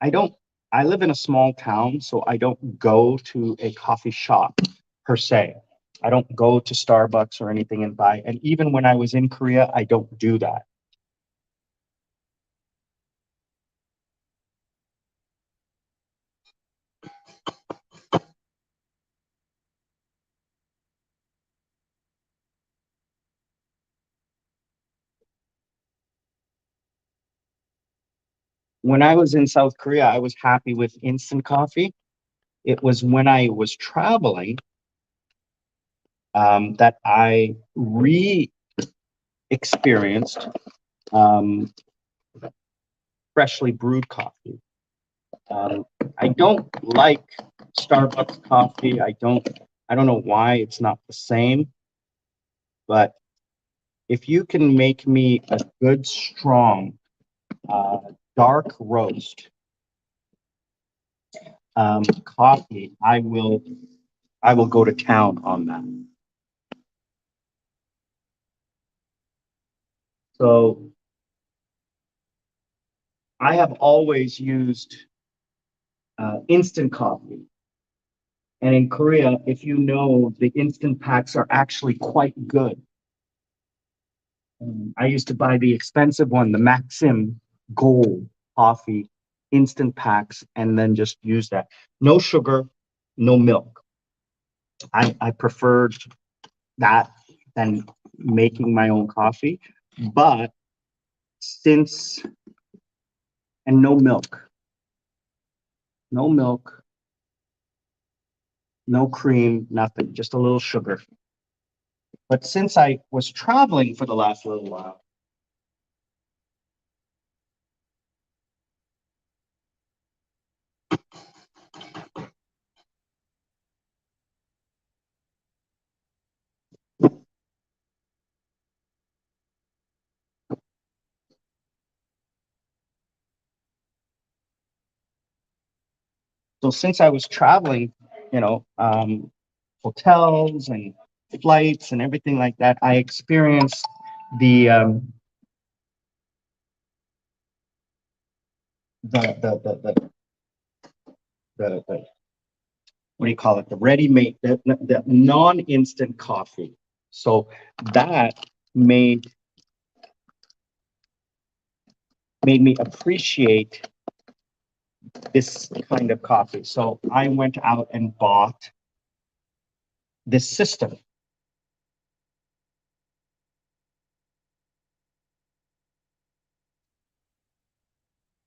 I don't, I live in a small town, so I don't go to a coffee shop per se. I don't go to Starbucks or anything and buy. And even when I was in Korea, I don't do that. When I was in South Korea, I was happy with instant coffee. It was when I was traveling that I re-experienced um, freshly brewed coffee. Um, I don't like Starbucks coffee. I don't know why it's not the same, but if you can make me a good, strong, uh, dark roast coffee, I will go to town on that. So I have always used instant coffee. And in Korea, if you know, the instant packs are actually quite good. I used to buy the expensive one, the Maxim Gold coffee, instant packs, and then just use that. No sugar, no milk. I preferred that than making my own coffee. But since, and no milk, no milk, no cream, nothing, just a little sugar. But since I was traveling for the last little while, so since I was traveling, you know, hotels and flights and everything like that, I experienced the the what do you call it? The ready-made, the non-instant coffee. So that made made me appreciate this kind of coffee. So I went out and bought this system.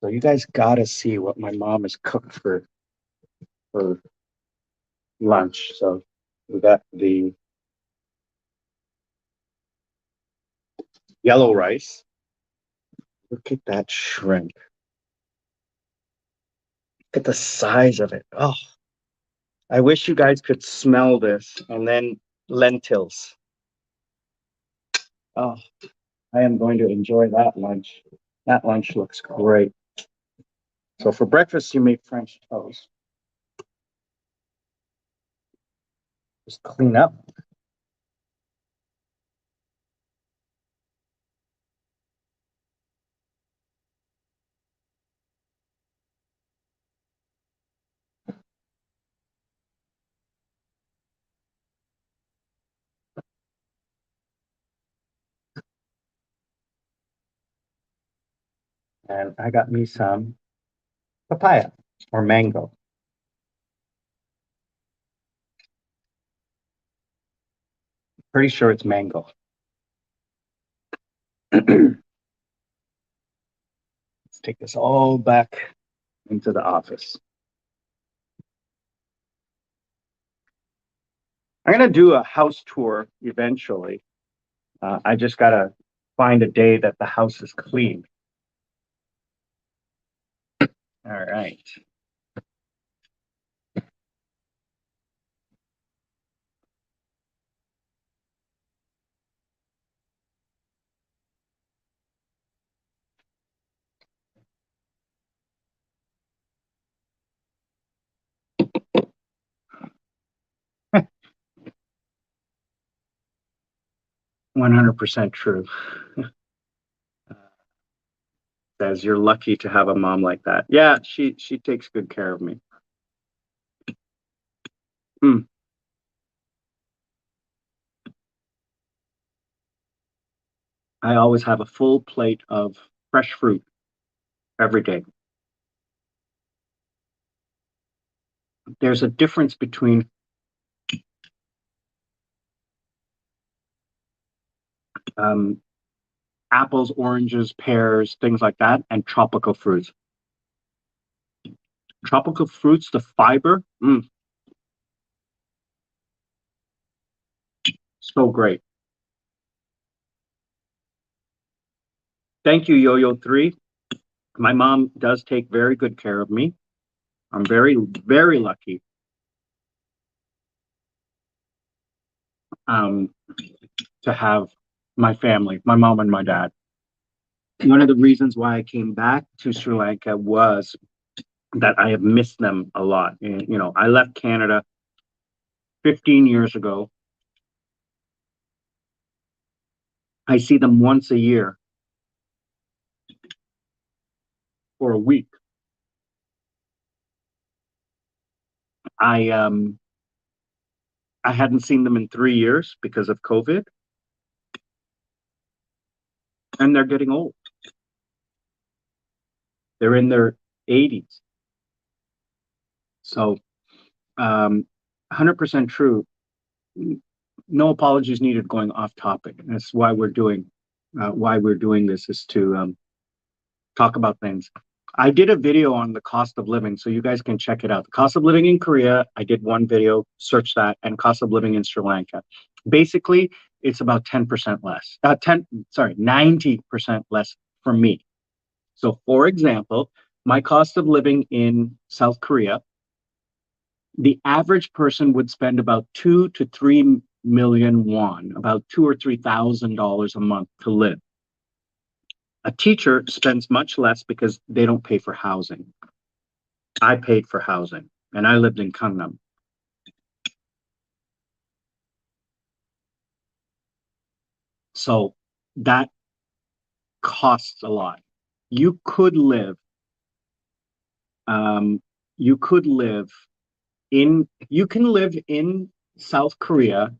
So you guys gotta see what my mom has cooked for lunch. So we got the yellow rice. Look at that shrimp. Look at the size of it. Oh, I wish you guys could smell this. And then lentils. Oh, I am going to enjoy that lunch. That lunch looks great. So for breakfast, you make French toast. Just clean up. And I got me some papaya or mango. Pretty sure it's mango. Let's take this all back into the office. I'm gonna do a house tour eventually. I just gotta find a day that the house is clean. All right. 100% true. Says you're lucky to have a mom like that. Yeah, she takes good care of me. Hmm. I always have a full plate of fresh fruit every day. There's a difference between um, apples, oranges, pears, things like that, and tropical fruits. Tropical fruits, the fiber, so great. Thank you, Yo-Yo 3. My mom does take very good care of me. I'm very, very lucky um, to have my family, my mom and my dad. One of the reasons why I came back to Sri Lanka was that I have missed them a lot. And, I left Canada 15 years ago. I see them once a year for a week. I I hadn't seen them in 3 years because of COVID, and they're getting old. They're in their 80s. So, 100% true. No apologies needed going off topic. That's why we're doing this is to talk about things. I did a video on the cost of living, so you guys can check it out. The cost of living in Korea, I did one video, search that, and cost of living in Sri Lanka. Basically, it's about 10% less. 90% less for me. So, for example, my cost of living in South Korea, the average person would spend about 2 to 3 million won, about $2,000 or $3,000 a month to live. A teacher spends much less because they don't pay for housing. I paid for housing, and I lived in Gangnam. So that costs a lot. You could live, um, you could live you can live in South Korea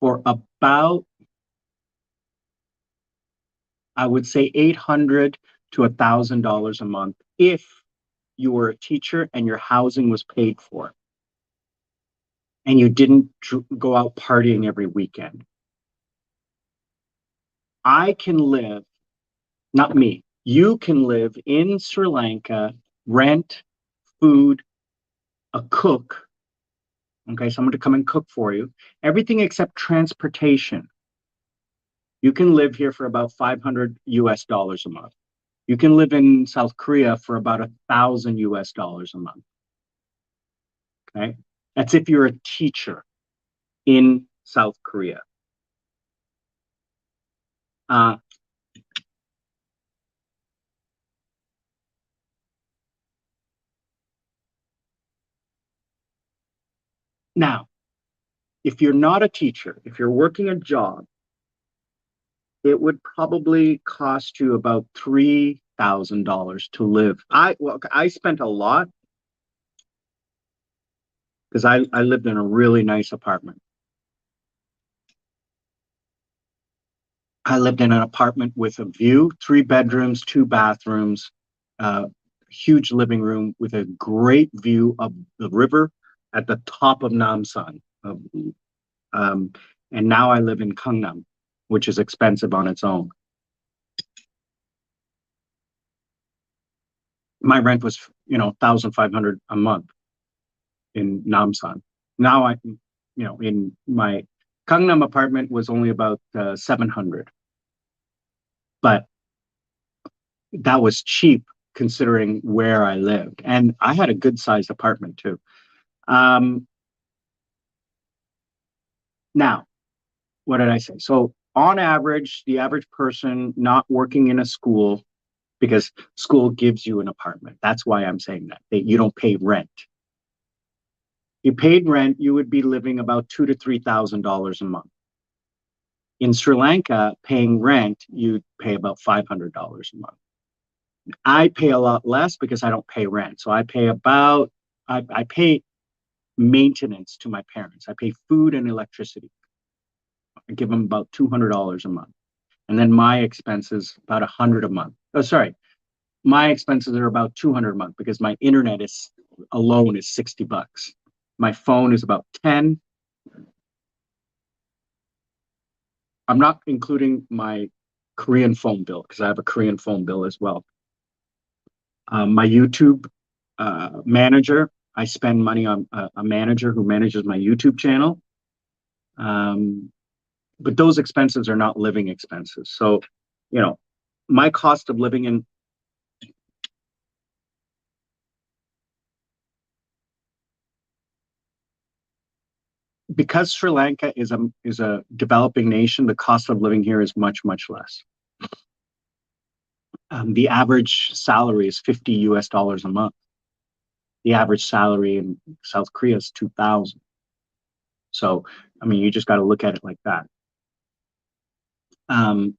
for about, I would say, 800 to $1,000 a month if you were a teacher and your housing was paid for and you didn't go out partying every weekend. I can live, not me, you can live in Sri Lanka, rent, food, a cook, okay, someone to come and cook for you, everything except transportation. You can live here for about 500 US dollars a month. You can live in South Korea for about 1,000 US dollars a month. Okay. That's if you're a teacher in South Korea. Uh, Now, if you're not a teacher, if you're working a job, it would probably cost you about $3,000 to live. I spent a lot because I lived in a really nice apartment. I lived in an apartment with a view, 3 bedrooms, 2 bathrooms, uh, huge living room with a great view of the river at the top of Namsan. Um, and now I live in Gangnam, which is expensive on its own. My rent was, 1,500 a month in Namsan. Now in my Gangnam apartment was only about 700, but that was cheap considering where I lived, and I had a good sized apartment too. Um, Now, what did I say? So, on average, the average person not working in a school, because school gives you an apartment. That's why I'm saying that you don't pay rent. You paid rent, you would be living about $2,000 to $3,000 a month. In Sri Lanka, paying rent, you pay about $500 a month. I pay a lot less because I don't pay rent. So I pay maintenance to my parents. I pay food and electricity. I give them about $200 a month. And then my expenses about 100 a month. Oh, sorry, my expenses are about 200 a month because my internet is alone is $60. My phone is about 10. I'm not including my Korean phone bill because I have a Korean phone bill as well. My YouTube manager, I spend money on a manager who manages my YouTube channel. Um, but those expenses are not living expenses. So, you know, my cost of living in because Sri Lanka is a developing nation, the cost of living here is much less. The average salary is 50 US dollars a month. The average salary in South Korea is 2,000. So, I mean, you just got to look at it like that. Um,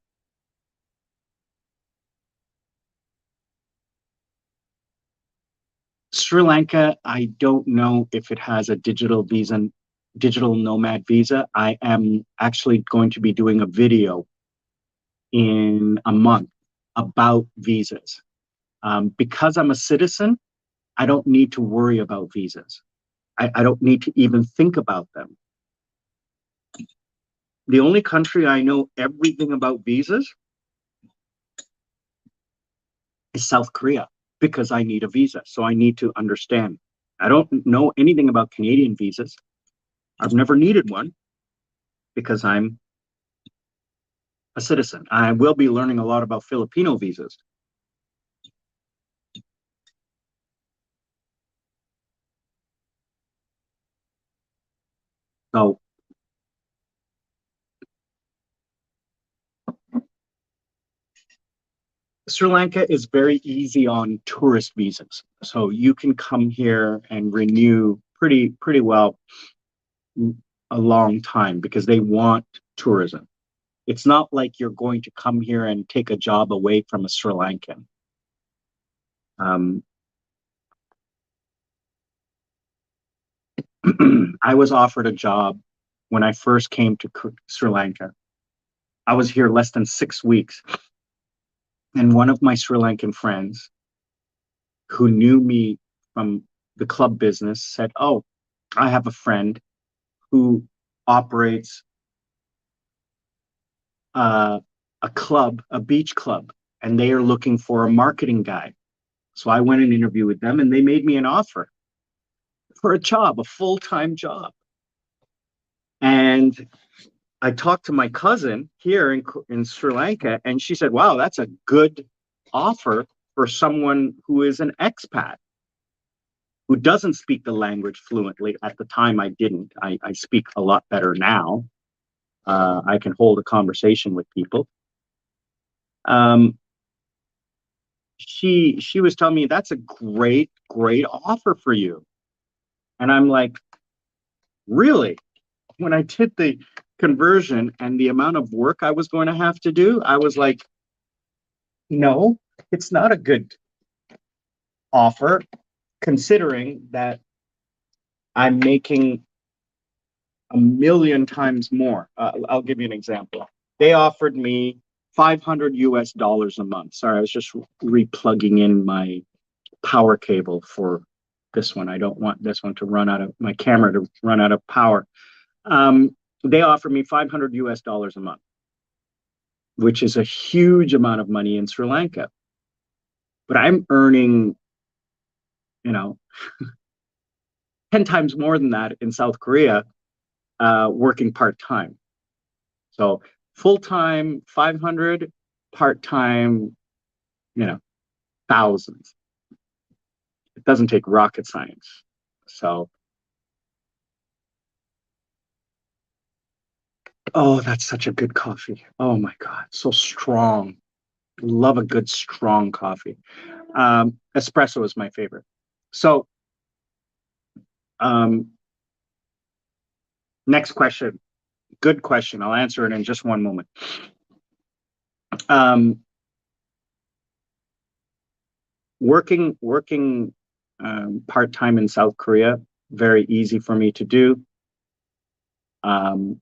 Sri Lanka, I don't know if it has a digital nomad visa. I am actually going to be doing a video in a month about visas. Because I'm a citizen, I don't need to worry about visas. I don't need to even think about them. The only country I know everything about visas is South Korea because I need a visa. So I need to understand. I don't know anything about Canadian visas. I've never needed one because I'm a citizen. I will be learning a lot about Filipino visas. So Sri Lanka is very easy on tourist visas. So you can come here and renew pretty well a long time because they want tourism. It's not like you're going to come here and take a job away from a Sri Lankan. Um, I was offered a job when I first came to Sri Lanka. I was here less than 6 weeks, and one of my Sri Lankan friends who knew me from the club business said, "Oh, I have a friend who operates uh, a club, a beach club, and they are looking for a marketing guy." So I went and interviewed with them, and they made me an offer for a job, a full-time job. And I talked to my cousin here in Sri Lanka, and she said, "Wow, that's a good offer for someone who is an expat who doesn't speak the language fluently." At the time, I didn't. I speak a lot better now. I can hold a conversation with people. Um, she was telling me that's a great offer for you, and I'm like, really? When I did the conversion and the amount of work I was going to have to do, I was like, no, it's not a good offer, considering that I'm making a million times more. I'll give you an example. They offered me 500 US dollars a month. Sorry, I was just replugging in my power cable for this one. I don't want this one to run out of my camera to run out of power. They offered me 500 US dollars a month, which is a huge amount of money in Sri Lanka. But I'm earning, you know, 10 times more than that in South Korea, working part time. So full time, 500, part time, you know, thousands. It doesn't take rocket science. So, oh, that's such a good coffee. Oh my God, so strong. Love a good, strong coffee. Espresso is my favorite. So, um, next question. Good question. I'll answer it in just one moment. Um, working part time in South Korea, very easy for me to do. Um,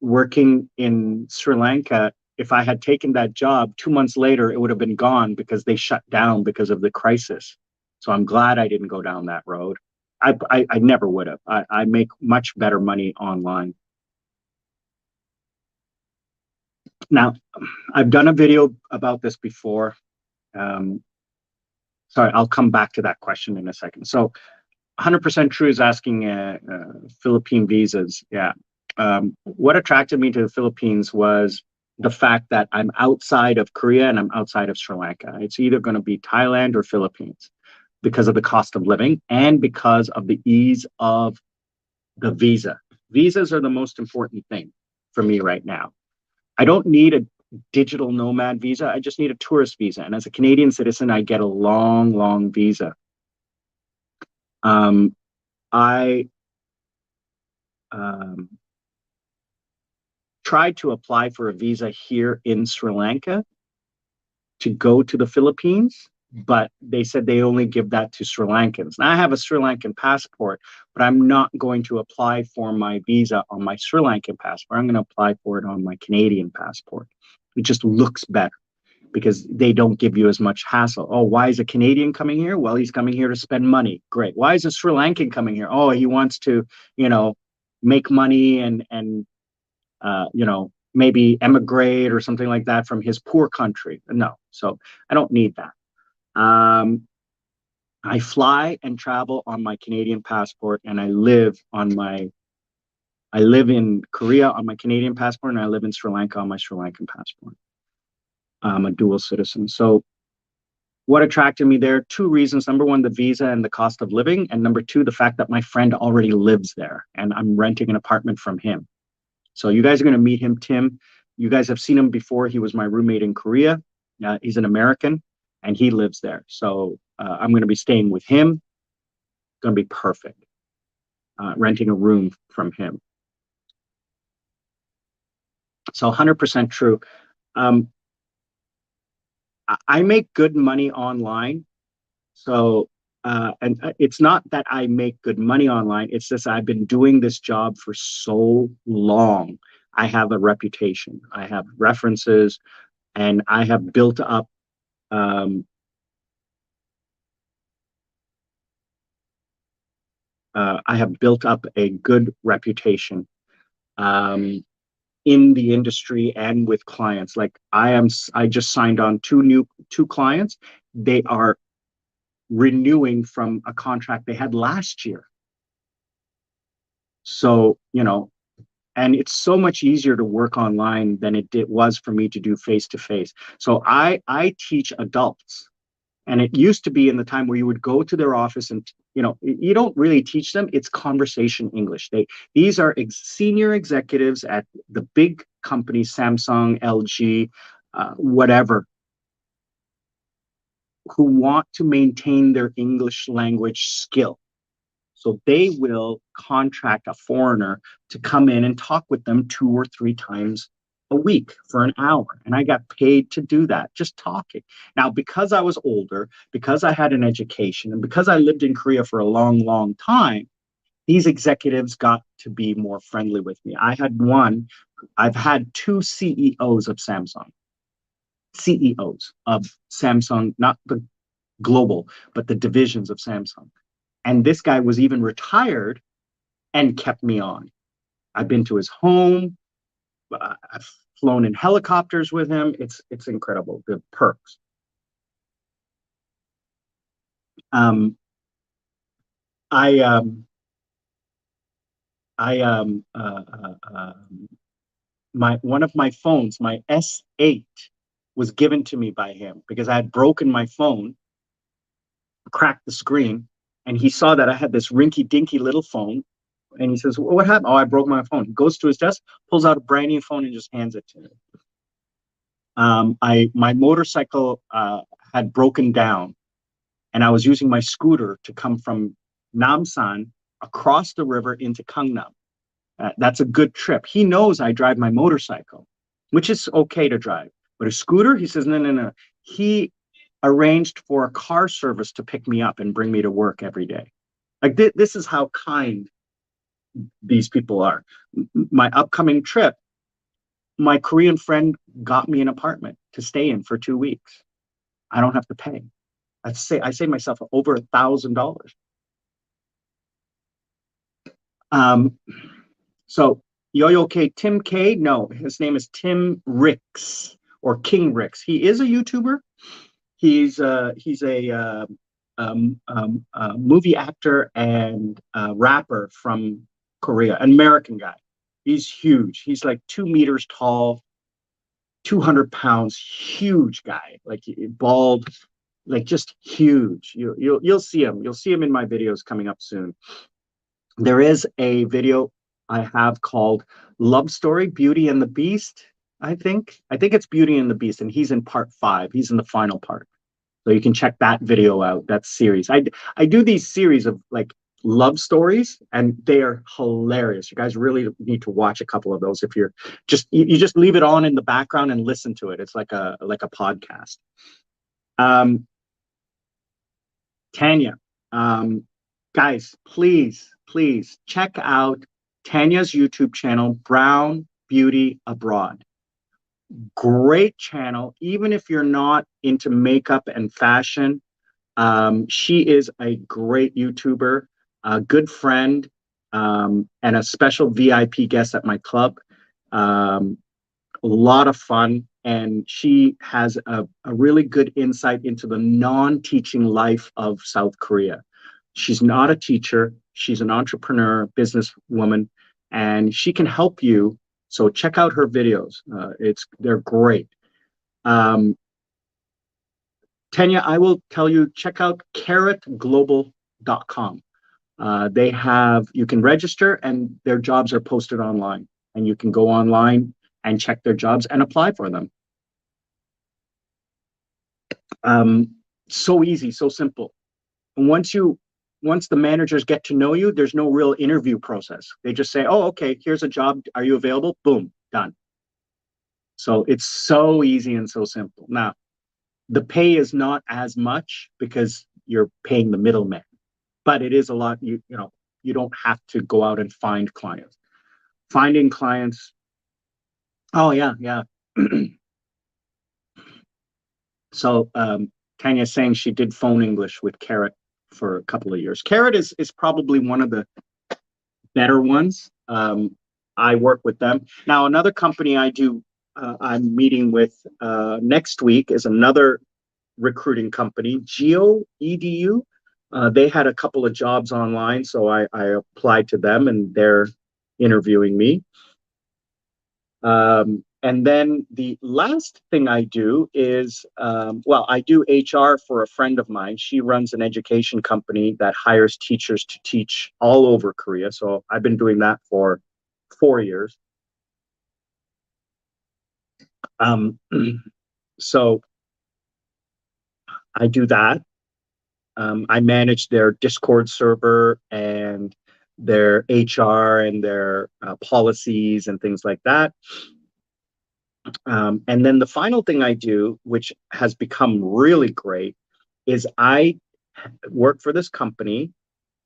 working in Sri Lanka, if I had taken that job 2 months later, it would have been gone because they shut down because of the crisis. So I'm glad I didn't go down that road. I never would have. I make much better money online. Now, I've done a video about this before. Um, sorry, I'll come back to that question in a second. So 100% True is asking Philippine visas. Yeah. What attracted me to the Philippines was the fact that I'm outside of Korea and I'm outside of Sri Lanka. It's either going to be Thailand or Philippines because of the cost of living and because of the ease of the visa. Visas are the most important thing for me right now. I don't need a digital nomad visa. I just need a tourist visa. And as a Canadian citizen, I get a long, long visa. Um, I um, tried to apply for a visa here in Sri Lanka to go to the Philippines, but they said they only give that to Sri Lankans. Now, I have a Sri Lankan passport, but I'm not going to apply for my visa on my Sri Lankan passport. I'm going to apply for it on my Canadian passport. It just looks better because they don't give you as much hassle. Oh, why is a Canadian coming here? Well, he's coming here to spend money. Great. Why is a Sri Lankan coming here? Oh, he wants to, you know, make money and maybe emigrate or something like that from his poor country. No, so I don't need that. I fly and travel on my Canadian passport, and I live in Korea on my Canadian passport, and I live in Sri Lanka on my Sri Lankan passport. I'm a dual citizen. So what attracted me there? Two reasons. Number one, the visa and the cost of living. And number two, the fact that my friend already lives there and I'm renting an apartment from him. So you guys are going to meet him, Tim. You guys have seen him before. He was my roommate in Korea. He's an American and he lives there. So I'm going to be staying with him. Going to be perfect. Renting a room from him. So 100% true. Um, I make good money online. So, and it's not that I make good money online. It's just I've been doing this job for so long. I have a reputation. I have references, and I have built up. Um, I have built up a good reputation um, in the industry and with clients. Like I just signed on two clients. They are renewing from a contract they had last year. So, and it's so much easier to work online than it was for me to do face to face. So I teach adults, and it used to be in the time where you would go to their office and you don't really teach them. It's conversation English. These are senior executives at the big companies, Samsung, LG, whatever, who want to maintain their English language skill. So they will contract a foreigner to come in and talk with them 2 or 3 times a week for an hour. And I got paid to do that, just talking. Now, because I was older, because I had an education, and because I lived in Korea for a long, long time, these executives got to be more friendly with me. I've had two CEOs of Samsung, CEOs of Samsung, not the global, but the divisions of Samsung. And this guy was even retired and kept me on. I've been to his home. I've flown in helicopters with him. It's incredible. The perks. Um, I I my one of my phones, my S8, was given to me by him because I had broken my phone, cracked the screen, and he saw that I had this rinky dinky little phone. And he says, well, what happened? Oh, I broke my phone. He goes to his desk, pulls out a brand new phone, and just hands it to me. My motorcycle had broken down, and I was using my scooter to come from Namsan across the river into Gangnam. That's a good trip. He knows I drive my motorcycle, which is okay to drive. But a scooter, he says, no, no, no. He arranged for a car service to pick me up and bring me to work every day. Like this is how kind these people are. My upcoming trip, my Korean friend got me an apartment to stay in for 2 weeks. I don't have to pay. I save myself over $1,000. Um, so Yo-Yo K, Tim K, no, his name is Tim Ricks or King Ricks. He is a YouTuber. He's a movie actor and rapper from Korea, an American guy. He's huge. He's like 2 meters tall, 200 pounds, huge guy, like bald, like just huge. You'll see him. You'll see him in my videos coming up soon. There is a video I have called Love Story, Beauty and the Beast. I think it's Beauty and the Beast, and he's in part 5. He's in the final part. So you can check that video out, that series. I do these series of like love stories, and they are hilarious. You guys really need to watch a couple of those. If you're just you just leave it on in the background and listen to it. It's like a podcast. Um, Tanya, guys, please check out Tanya's YouTube channel, Brown Beauty Abroad. Great channel, even if you're not into makeup and fashion. She is a great YouTuber, a good friend, and a special VIP guest at my club. A lot of fun, and she has a really good insight into the non-teaching life of South Korea. She's not a teacher, she's an entrepreneur, businesswoman, and she can help you. So check out her videos. They're great. Um, Tanya, I will tell you, check out carrotglobal.com. You can register and their jobs are posted online, and you can go online and check their jobs and apply for them. So easy, so simple. And once the managers get to know you, there's no real interview process. They just say, "Oh, okay, here's a job. Are you available?" Boom, done. So it's so easy and so simple. Now, the pay is not as much because you're paying the middleman, but it is a lot. You don't have to go out and find clients. Finding clients. Oh yeah, yeah. So Tanya's saying she did phone English with Carrot for a couple of years. Carrot is probably one of the better ones. I work with them. Now, another company I'm meeting with next week is another recruiting company, Geo EDU. They had a couple of jobs online, so I applied to them, and they're interviewing me. And then the last thing I do is, I do HR for a friend of mine. She runs an education company that hires teachers to teach all over Korea. So I've been doing that for 4 years. Um, so I do that. I manage their Discord server and their HR and their policies and things like that. And then the final thing I do, which has become really great, is I work for this company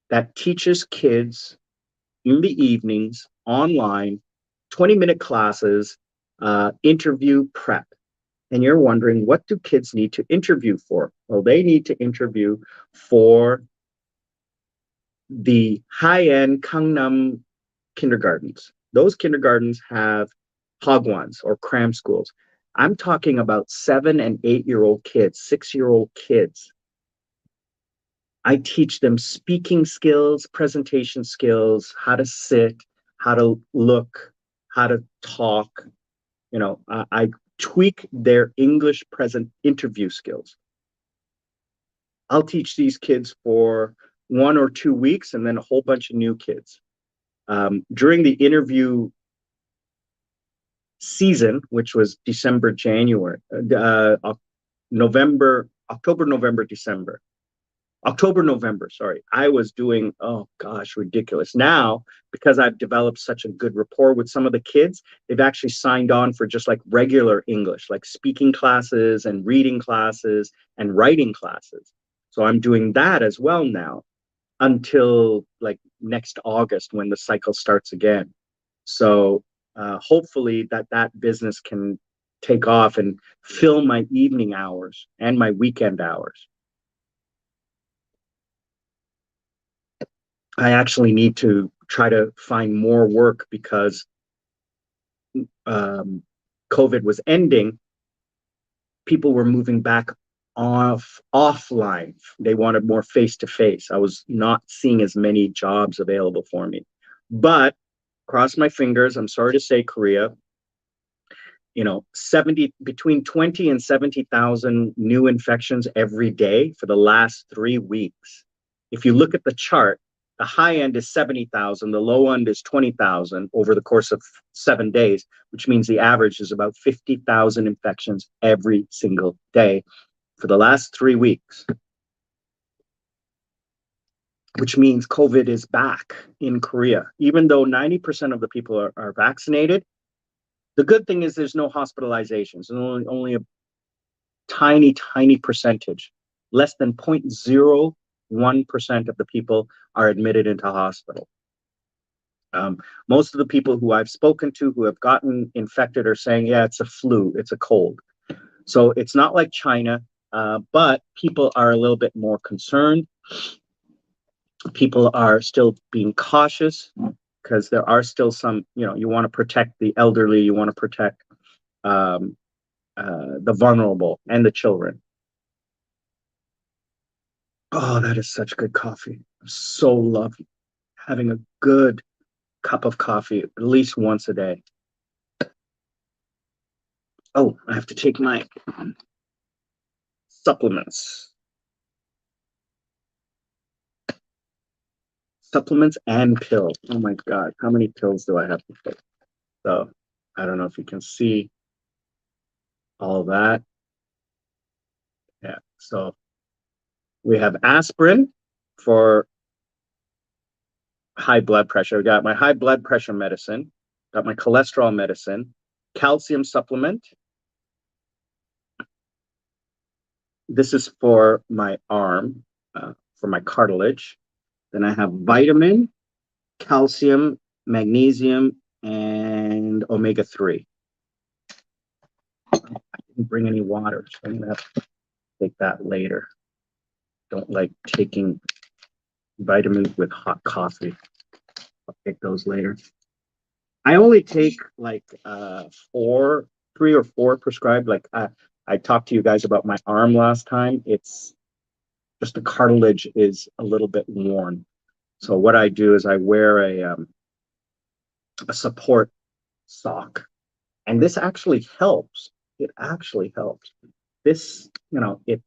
that teaches kids in the evenings online, 20-minute classes, interview prep. And you're wondering, what do kids need to interview for? Well, they need to interview for the high-end Gangnam kindergartens. Those kindergartens have hagwons or cram schools. I'm talking about 7 and 8-year-old kids, 6-year-old kids. I teach them speaking skills, presentation skills, how to sit, how to look, how to talk. I tweak their English present interview skills. I'll teach these kids for 1 or 2 weeks and then a whole bunch of new kids. During the interview season, which was December, January, November, October, November, December, October, November, sorry, I was doing, oh gosh, ridiculous. Now, because I've developed such a good rapport with some of the kids, they've actually signed on for just like regular English, like speaking classes and reading classes and writing classes. So I'm doing that as well now until like next August when the cycle starts again. So hopefully that business can take off and fill my evening hours and my weekend hours. I actually need to try to find more work because um, COVID was ending. People were moving back offline. They wanted more face to face. I was not seeing as many jobs available for me. But cross my fingers. I'm sorry to say, Korea, 70 between 20 and 70,000 new infections every day for the last 3 weeks. If you look at the chart, the high end is 70,000, the low end is 20,000 over the course of 7 days, which means the average is about 50,000 infections every single day for the last 3 weeks, which means COVID is back in Korea. Even though 90% of the people are vaccinated, the good thing is there's no hospitalizations, and only a tiny percentage, less than 0.01% of the people are admitted into hospital. Most of the people who I've spoken to who have gotten infected are saying, yeah, it's a flu, it's a cold. So it's not like China, but people are a little bit more concerned. People are still being cautious because there are still some, you want to protect the elderly, you want to protect um, the vulnerable and the children. Oh, that is such good coffee. I so love having a good cup of coffee at least once a day. Oh, I have to take my supplements. Supplements and pills. Oh my God, how many pills do I have to take? So I don't know if you can see all that. Yeah, so we have aspirin for high blood pressure. I got my high blood pressure medicine, got my cholesterol medicine, calcium supplement. This is for my arm, for my cartilage. Then I have vitamin, calcium, magnesium, and omega-3. I didn't bring any water, so I'm going to have to take that later. Don't like taking vitamins with hot coffee. I'll take those later. I only take like 3 or 4 prescribed. Like I talked to you guys about my arm last time. It's just the cartilage is a little bit worn. So what I do is I wear a support sock, and this actually helps. It actually helps. This, it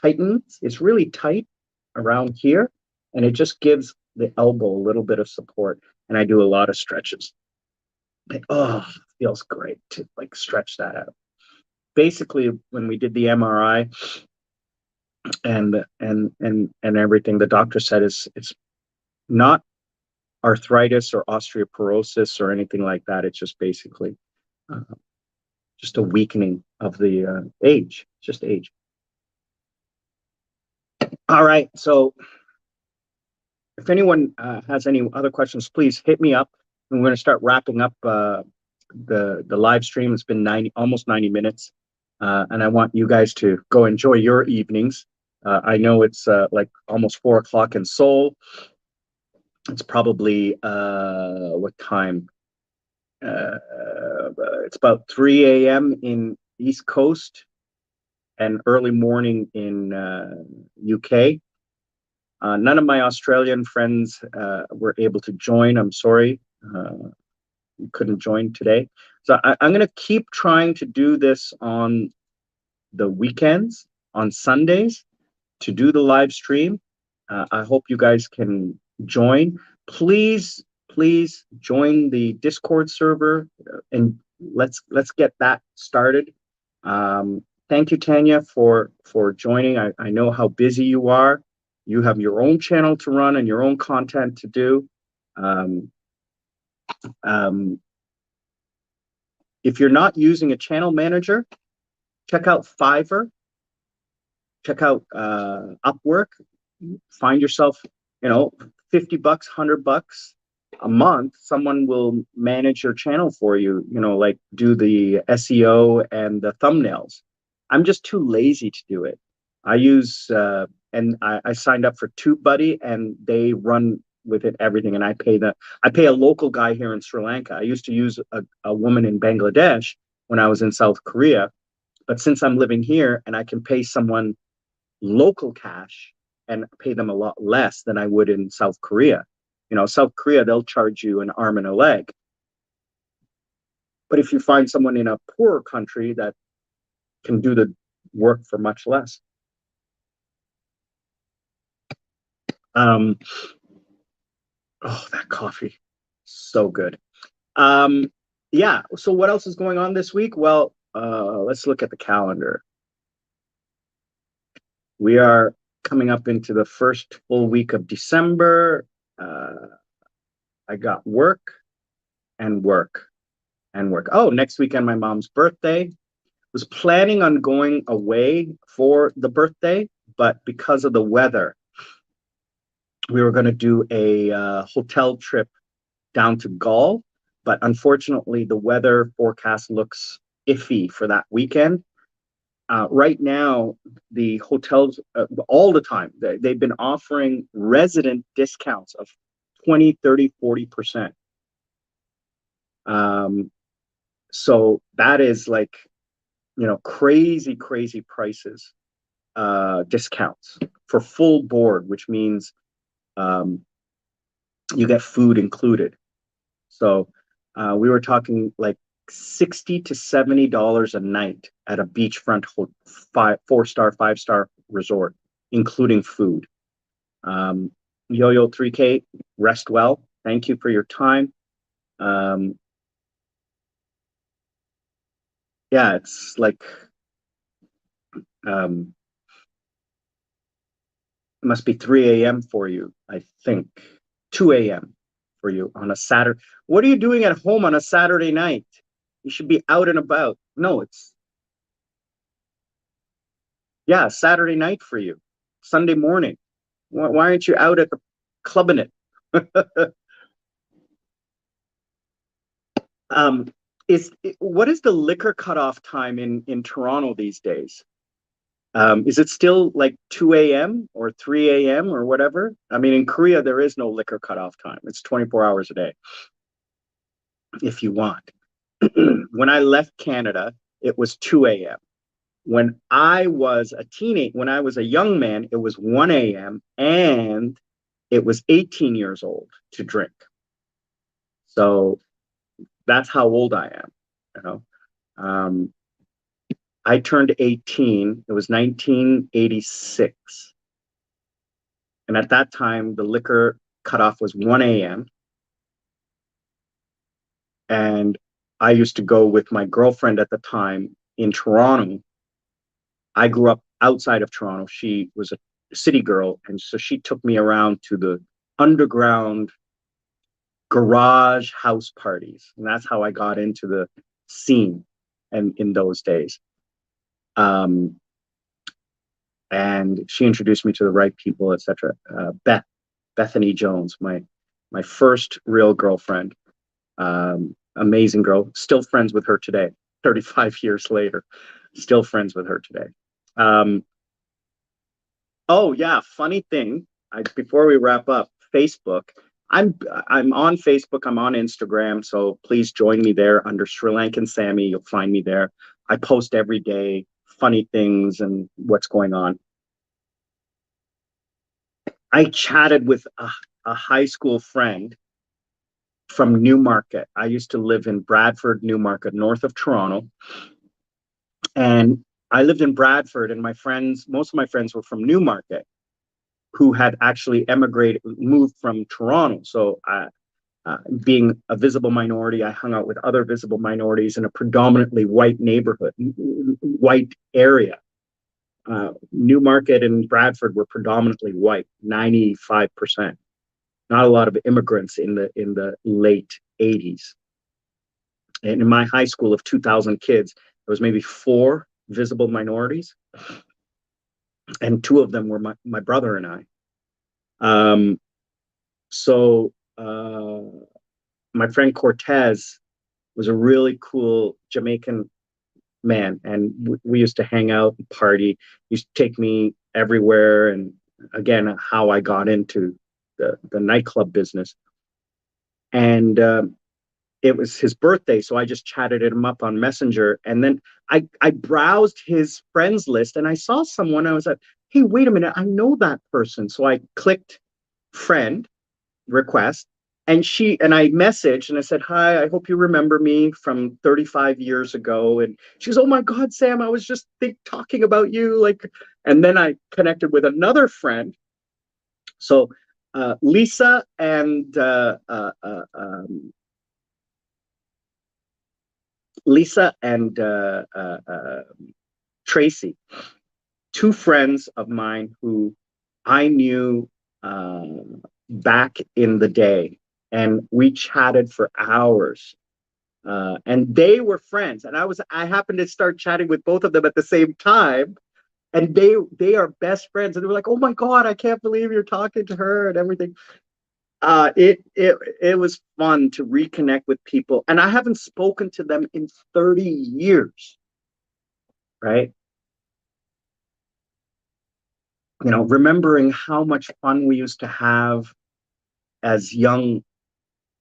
tightens. It's really tight around here, and it just gives the elbow a little bit of support. And I do a lot of stretches. Oh, it feels great to like stretch that out. Basically, when we did the MRI and everything, the doctor said it's not arthritis or osteoporosis or anything like that. It's just basically uh, just a weakening of the age, just age. All right. So if anyone has any other questions, please hit me up. And we're going to start wrapping up the live stream. It's been almost 90 minutes. And I want you guys to go enjoy your evenings. I know it's like almost 4 o'clock in Seoul. It's probably what time? It's about 3 a.m. in East Coast and early morning in UK. None of my Australian friends were able to join. I'm sorry, you couldn't join today. So I'm going to keep trying to do this on the weekends, on Sundays, to do the live stream. I hope you guys can join. Please join the Discord server and let's get that started. Thank you, Tanya, for joining. I know how busy you are. You have your own channel to run and your own content to do. Um, um, if you're not using a channel manager, check out Fiverr, check out Upwork, find yourself, $50, $100. a month, someone will manage your channel for you, like do the SEO and the thumbnails. I'm just too lazy to do it. I use, and I signed up for TubeBuddy and they run with it everything. And I pay a local guy here in Sri Lanka. I used to use a woman in Bangladesh when I was in South Korea. But since I'm living here and I can pay someone local cash and pay them a lot less than I would in South Korea. South Korea, they'll charge you an arm and a leg. But if you find someone in a poorer country that can do the work for much less. Oh, that coffee. So good. Yeah. So what else is going on this week? Well, let's look at the calendar. We are coming up into the first full week of December. I got work and work and work. Oh, next weekend, my mom's birthday. Was planning on going away for the birthday, but because of the weather, we were going to do a hotel trip down to Gaul. But unfortunately, the weather forecast looks iffy for that weekend. Right now, the hotels, all the time, they've been offering resident discounts of 20, 30, 40%. So that is like, crazy, crazy prices, discounts for full board, which means you get food included. So we were talking like 60 to $70 a night at a beachfront 4-star, 5-star resort, including food. Yo-Yo 3K, rest well. Thank you for your time. Yeah, it's like it must be 3 a.m. for you, I think. 2 a.m. for you on a Saturday. What are you doing at home on a Saturday night? You should be out and about. No, yeah, Saturday night for you. Sunday morning. Why aren't you out at the clubbing it? um, what is the liquor cutoff time in Toronto these days? Is it still like 2 a.m. or 3 a.m. or whatever? I mean, in Korea, there is no liquor cutoff time. It's 24 hours a day if you want. When I left Canada, it was 2 a.m. When I was when I was a young man, it was 1 a.m. and it was 18 years old to drink. So that's how old I am. You know, I turned 18. It was 1986. And at that time, the liquor cutoff was 1 a.m. And I used to go with my girlfriend at the time in Toronto. I grew up outside of Toronto. She was a city girl. And so she took me around to the underground garage house parties. And that's how I got into the scene and in those days. And she introduced me to the right people, etc. Bethany Jones, my first real girlfriend. Amazing girl. Still friends with her today. 35 years later, still friends with her today. Oh yeah, funny thing. Before we wrap up, Facebook. I'm on Facebook. I'm on Instagram. So please join me there under Sri Lankan Sammy. You'll find me there. I post every day, funny things and what's going on. I chatted with a high school friend from Newmarket. I used to live in Bradford, Newmarket, north of Toronto. And I lived in Bradford, and most of my friends were from Newmarket, who had actually moved from Toronto. So being a visible minority, I hung out with other visible minorities in a predominantly white neighborhood, white area. Newmarket and Bradford were predominantly white, 95%. Not a lot of immigrants in the late 80s. And in my high school of 2,000 kids, there was maybe 4 visible minorities, and 2 of them were my brother and I. So my friend Cortez was a really cool Jamaican man, and we used to hang out and party. He used to take me everywhere, and again, how I got into the nightclub business. And it was his birthday, so I just chatted him up on Messenger, and then I browsed his friends list, and I saw someone. I was like, "Hey, wait a minute, I know that person." So I clicked friend request, and I messaged and I said, "Hi, I hope you remember me from 35 years ago." And she goes, "Oh my God, Sam, I was just talking about you." Like, and then I connected with another friend. So Lisa and Lisa and Tracy, two friends of mine who I knew uh, back in the day, and we chatted for hours. And they were friends, and I happened to start chatting with both of them at the same time, and they are best friends, and they were like, "Oh my God, I can't believe you're talking to her," and everything. It was fun to reconnect with people, and I haven't spoken to them in 30 years, right? Remembering how much fun we used to have as young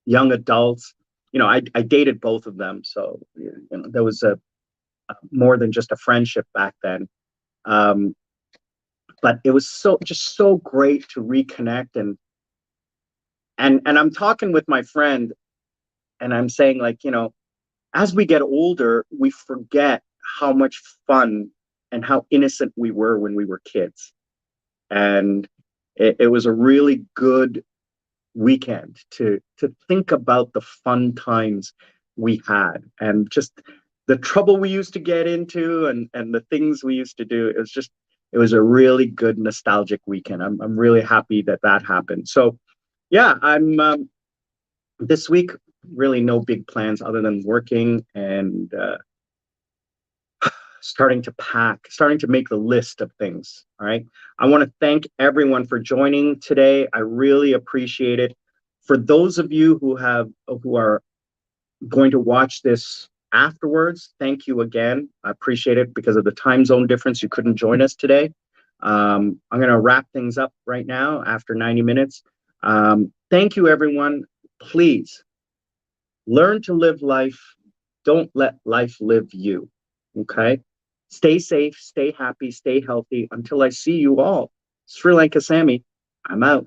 adults. I dated both of them, so there was a more than just a friendship back then. Um, but it was so great to reconnect, and I'm talking with my friend, and I'm saying, like, as we get older, we forget how much fun and how innocent we were when we were kids. And it was a really good weekend to think about the fun times we had, and just the trouble we used to get into, and the things we used to do. It was a really good nostalgic weekend. I'm really happy that that happened. So yeah, I'm this week really no big plans other than working and starting to pack, starting to make the list of things. All right. I want to thank everyone for joining today. I really appreciate it. For those of you who are going to watch this afterwards, thank you again. I appreciate it. Because of the time zone difference, you couldn't join us today. I'm going to wrap things up right now after 90 minutes. Thank you, everyone. Please learn to live life. Don't let life live you. Okay? Stay safe, stay happy, stay healthy. Until I see you all, Sri Lanka Sammy, I'm out.